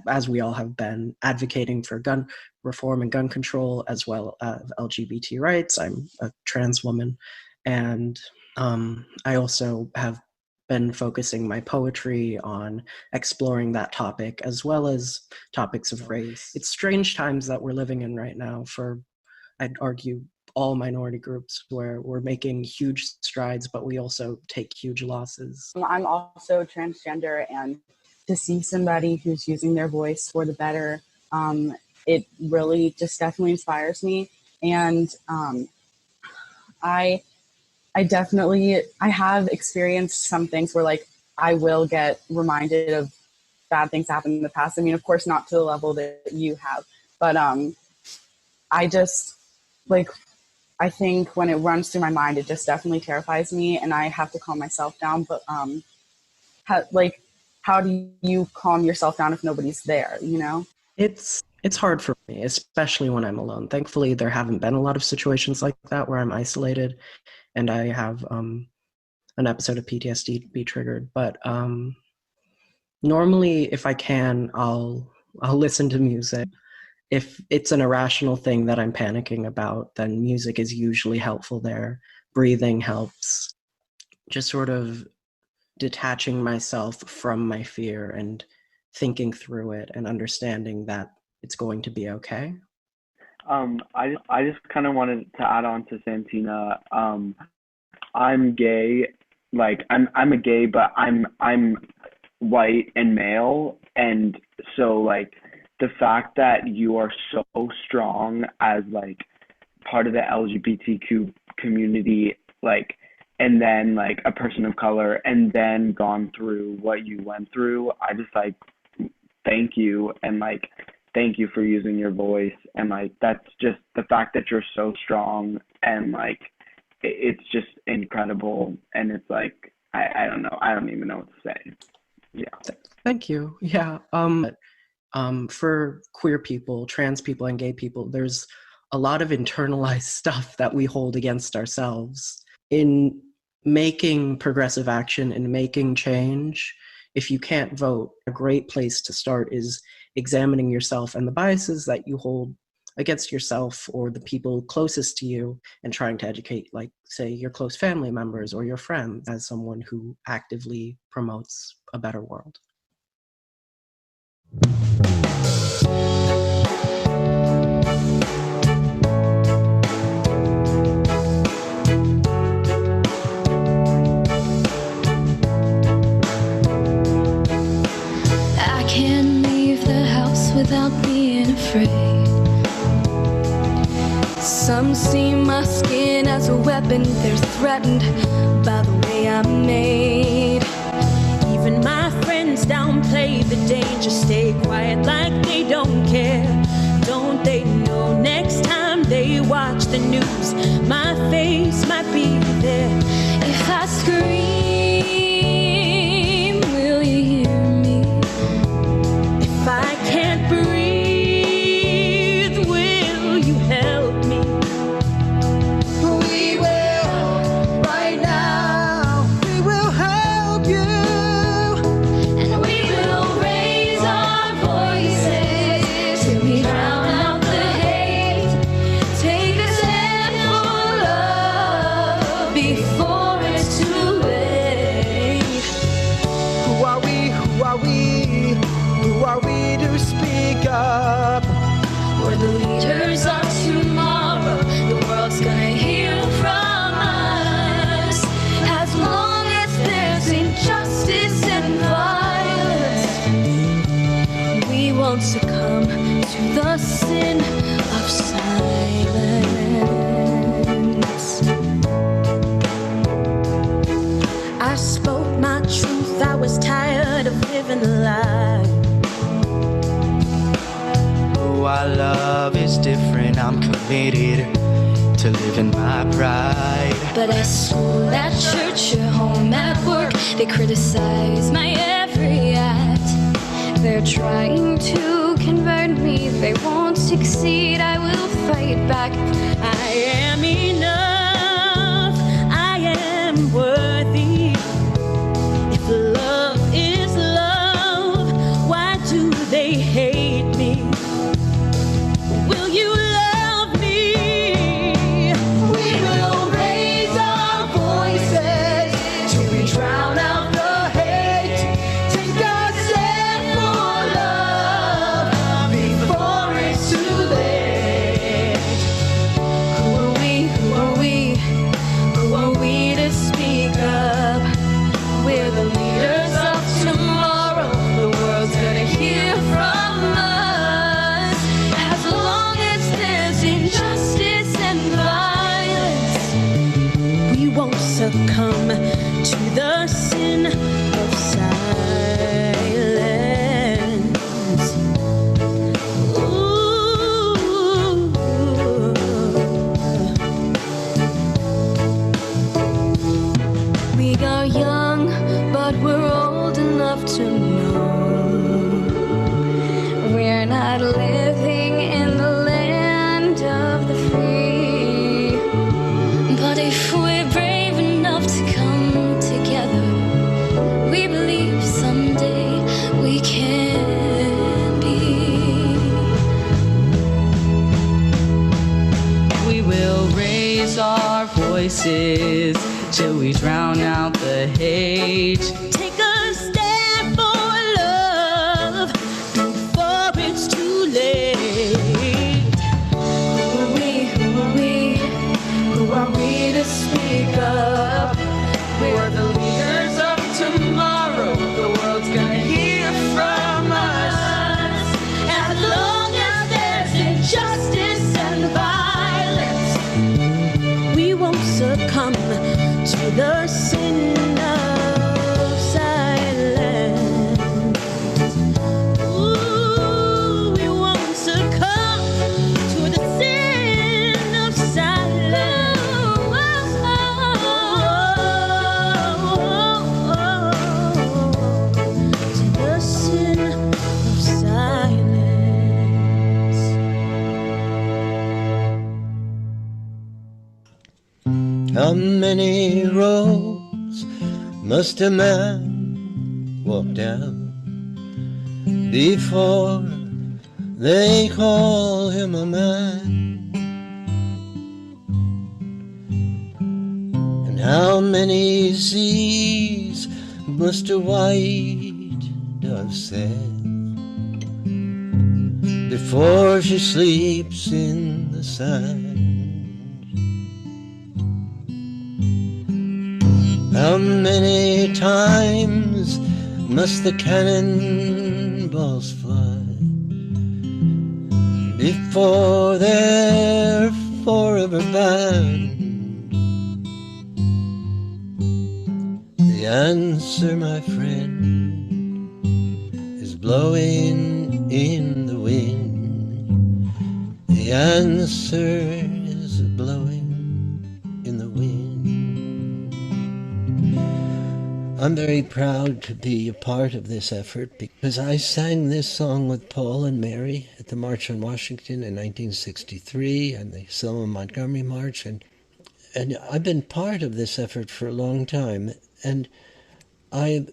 as we all have been, advocating for gun reform and gun control, as well as LGBT rights. I'm a trans woman, and I also have been focusing my poetry on exploring that topic, as well as topics of race. It's strange times that we're living in right now for, I'd argue, all minority groups, where we're making huge strides, but we also take huge losses. I'm also transgender, and to see somebody who's using their voice for the better, it really just definitely inspires me. And I have experienced some things where, like, I will get reminded of bad things happened in the past. I mean, of course, not to the level that you have, but I just, like, I think when it runs through my mind, it just definitely terrifies me, and I have to calm myself down. But how do you calm yourself down if nobody's there, you know? It's hard for me, especially when I'm alone. Thankfully, there haven't been a lot of situations like that where I'm isolated and I have an episode of PTSD be triggered. But normally, if I can, I'll listen to music. If it's an irrational thing that I'm panicking about, then music is usually helpful there. Breathing helps. Just sort of detaching myself from my fear and thinking through it and understanding that it's going to be okay. I just kind of wanted to add on to Santina. I'm gay, like I'm a gay, but I'm white and male, and so like the fact that you are so strong as like part of the LGBTQ community, like, and then like a person of color, and then gone through what you went through. I just like thank you, and like thank you for using your voice, and like that's just the fact that you're so strong, and like it's just incredible, and it's like I don't know, I don't even know what to say. Yeah. Thank you. Yeah. For queer people, trans people, and gay people, there's a lot of internalized stuff that we hold against ourselves. In making progressive action and making change, if you can't vote, a great place to start is examining yourself and the biases that you hold against yourself or the people closest to you, and trying to educate, like, say, your close family members or your friends as someone who actively promotes a better world. I can't leave the house without being afraid. Some see my skin as a weapon. They're threatened by the way I'm made. Even my friends downplay the danger, stay quiet like they don't care. Don't they know next time they watch the news, my face might be there? If I scream, will you hear me? If I can't breathe, will you help me? We will, right now, we will help you. And we will raise our voices till we drown out the hate. Take a stand for love before it's too late. Who are we? Who are we? Who are we to speak up? We're the leaders of tomorrow. The world's gonna hear from us. As long as there's injustice and violence, we won't succumb to the sin of silence. I spoke my truth. I was tired of living a lie. Oh, our love is different. I'm committed to living my pride. But at school, at church, at home, at work, they criticize my every act. They're trying to convert me. They won't succeed. I will fight back. I am enough. I am worthy. If love is love, why do they hate me? Will you love me? We will raise our voices till we drown out the hate. Take a stand for love before it's too late. Who are we? Who are we? Who are we to speak up? We're the leaders of tomorrow. The world's gonna hear from us. As long as there's injustice and violence, We won't succumb to the sin of silence. Ooh. we are young, but we're old enough to know we're not living in the land of the free. But if we're brave enough to come together, we believe someday we can be. We will raise our voices till we drown out the hate. Take a stand for love before it's too late. Who are we? Who are we? Who are we to speak up? We're the leaders of tomorrow. The world's gonna hear from us. As long as there's injustice and violence, We won't How many roads must a man walk down before they call him a man? And how many seas must a white dove sail before she sleeps in the sand? How many times must the cannonballs fly before they're forever banned? The answer, my friend, is blowing in the wind. The answer is blowing in the wind. I'm very proud to be a part of this effort because I sang this song with Paul and Mary at the March on Washington in 1963 and the Selma Montgomery March, and I've been part of this effort for a long time. And I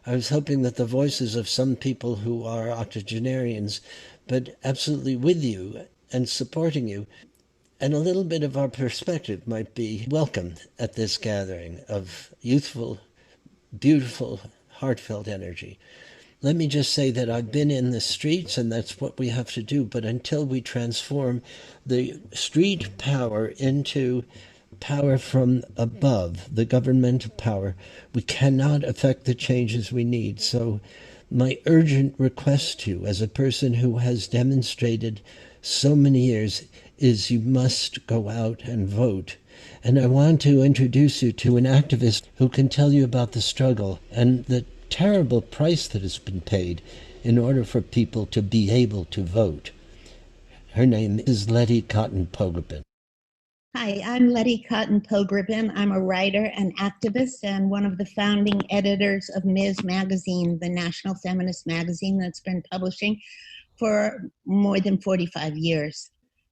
was hoping that the voices of some people who are octogenarians, but absolutely with you and supporting you, and a little bit of our perspective might be welcomed at this gathering of youthful, beautiful, heartfelt energy. Let me just say that I've been in the streets, and that's what we have to do, but until we transform the street power into power from above, the governmental power, we cannot affect the changes we need. So my urgent request to you, as a person who has demonstrated so many years, is you must go out and vote. And I want to introduce you to an activist who can tell you about the struggle and the terrible price that has been paid in order for people to be able to vote. Her name is Letty Cotton Pogrebin. Hi, I'm Letty Cotton Pogrebin. I'm a writer and activist and one of the founding editors of Ms. Magazine, the national feminist magazine that's been publishing for more than 45 years.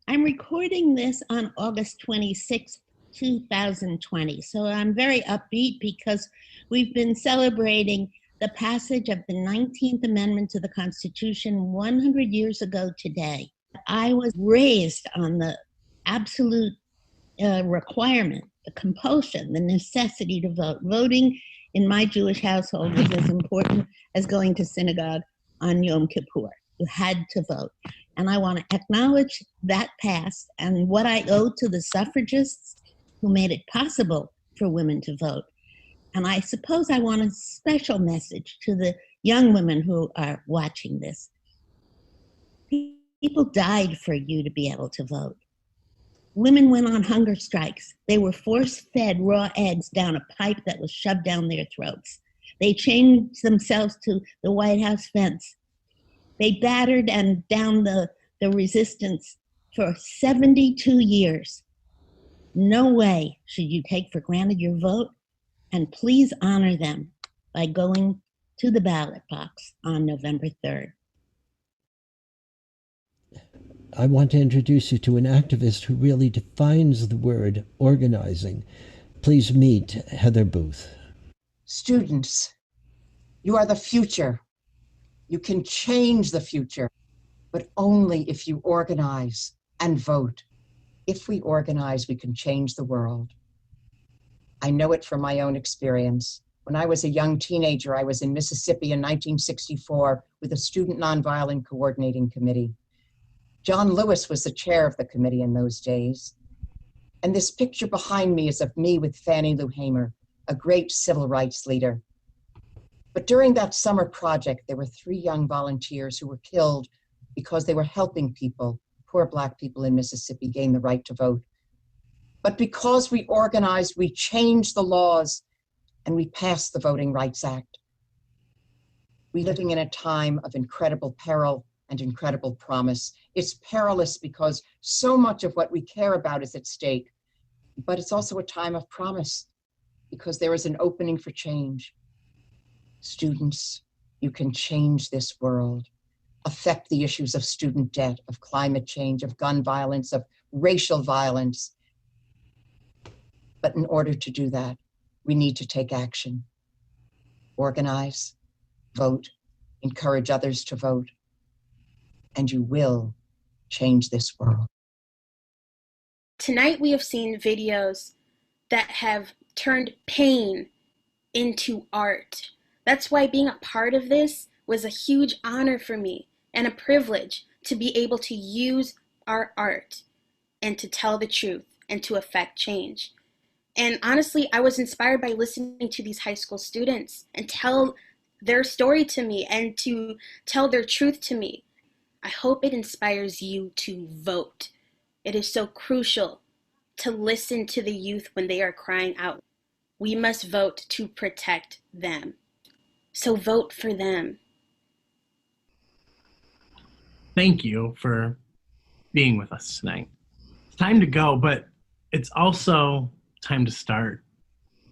I'm recording this on August 26th, 2020. So I'm very upbeat because we've been celebrating the passage of the 19th Amendment to the Constitution 100 years ago today. I was raised on the absolute requirement, the compulsion, the necessity to vote. Voting in my Jewish household was as important as going to synagogue on Yom Kippur. You had to vote. And I want to acknowledge that past and what I owe to the suffragists who made it possible for women to vote. And I suppose I want a special message to the young women who are watching this. People died for you to be able to vote. Women went on hunger strikes. They were force-fed raw eggs down a pipe that was shoved down their throats. They chained themselves to the White House fence. They battered and down the resistance for 72 years. No way should you take for granted your vote, and please honor them by going to the ballot box on November 3rd. I want to introduce you to an activist who really defines the word organizing. Please meet Heather Booth. Students, you are the future. You can change the future, but only if you organize and vote. If we organize, we can change the world. I know it from my own experience. When I was a young teenager, I was in Mississippi in 1964 with a Student Nonviolent Coordinating Committee. John Lewis was the chair of the committee in those days. And this picture behind me is of me with Fannie Lou Hamer, a great civil rights leader. But during that summer project, there were 3 young volunteers who were killed because they were helping people, poor Black people in Mississippi, gain the right to vote. But because we organized, we changed the laws, and we passed the Voting Rights Act. We're living in a time of incredible peril and incredible promise. It's perilous because so much of what we care about is at stake, but it's also a time of promise because there is an opening for change. Students, you can change this world, affect the issues of student debt, of climate change, of gun violence, of racial violence. But in order to do that, we need to take action. Organize, vote, encourage others to vote, and you will change this world. Tonight we have seen videos that have turned pain into art. That's why being a part of this was a huge honor for me and a privilege to be able to use our art and to tell the truth and to affect change. And honestly, I was inspired by listening to these high school students and tell their story to me and to tell their truth to me. I hope it inspires you to vote. It is so crucial to listen to the youth when they are crying out. We must vote to protect them. So vote for them. Thank you for being with us tonight. It's time to go, but it's also time to start.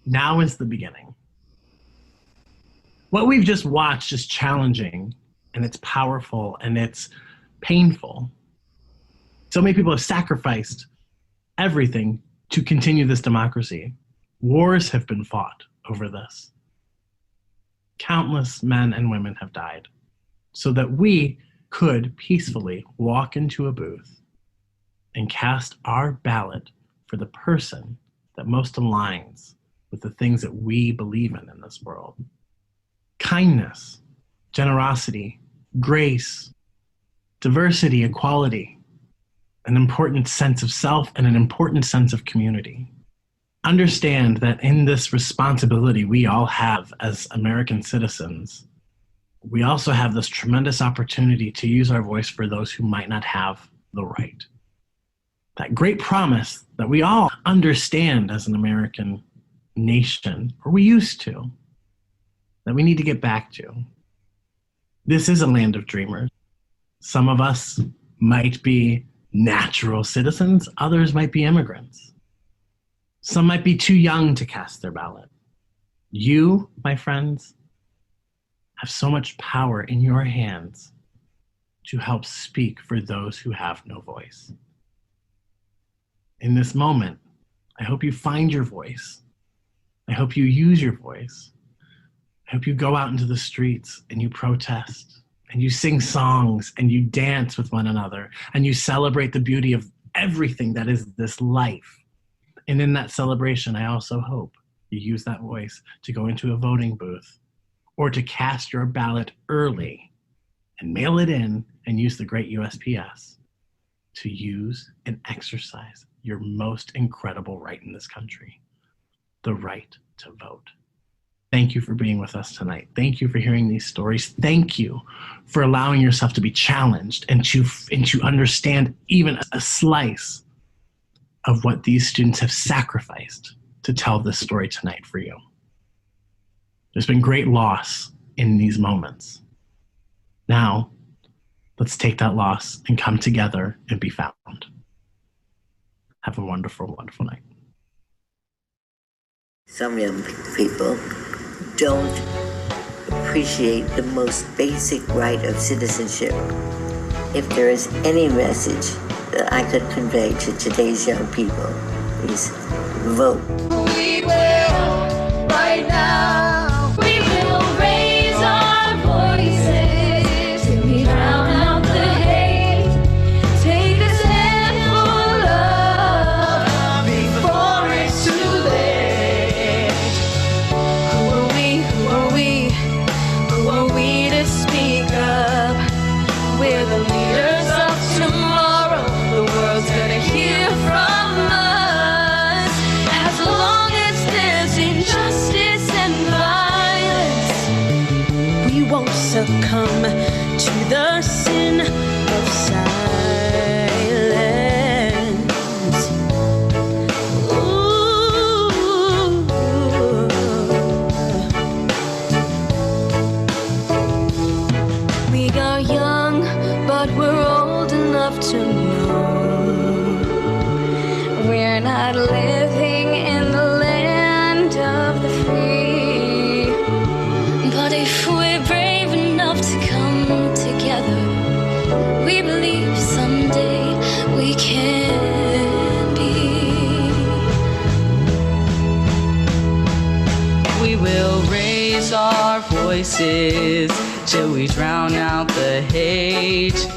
Now is the beginning. What we've just watched is challenging, and it's powerful, and it's painful. So many people have sacrificed everything to continue this democracy. Wars have been fought over this. Countless men and women have died so that we could peacefully walk into a booth and cast our ballot for the person that most aligns with the things that we believe in this world. Kindness, generosity, grace, diversity, equality, an important sense of self and an important sense of community. Understand that in this responsibility we all have as American citizens, we also have this tremendous opportunity to use our voice for those who might not have the right. That great promise that we all understand as an American nation, or we used to, that we need to get back to. This is a land of dreamers. Some of us might be natural citizens, others might be immigrants. Some might be too young to cast their ballot. You, my friends, have so much power in your hands to help speak for those who have no voice. In this moment, I hope you find your voice. I hope you use your voice. I hope you go out into the streets and you protest and you sing songs and you dance with one another and you celebrate the beauty of everything that is this life. And in that celebration, I also hope you use that voice to go into a voting booth or to cast your ballot early and mail it in and use the great USPS to use and exercise your most incredible right in this country, the right to vote. Thank you for being with us tonight. Thank you for hearing these stories. Thank you for allowing yourself to be challenged and to understand even a slice of what these students have sacrificed to tell this story tonight for you. There's been great loss in these moments. Now, let's take that loss and come together and be found. Have a wonderful, wonderful night. Some young people don't appreciate the most basic right of citizenship. If there is any message that I could convey to today's young people, is vote. We will, right now, we will raise our voices till we drown out the hate. Take a stand for love before it's too late. Who are we, who are we, who are we to speak up? We're the leaders of tomorrow. The world's gonna hear from us. As long as there's injustice and violence, we won't succumb to the sin of silence. We are young, but we're old enough to know we're not living in the land of the free. But if we're brave enough to come together, we believe someday we can be. our voices till we drown out the hate.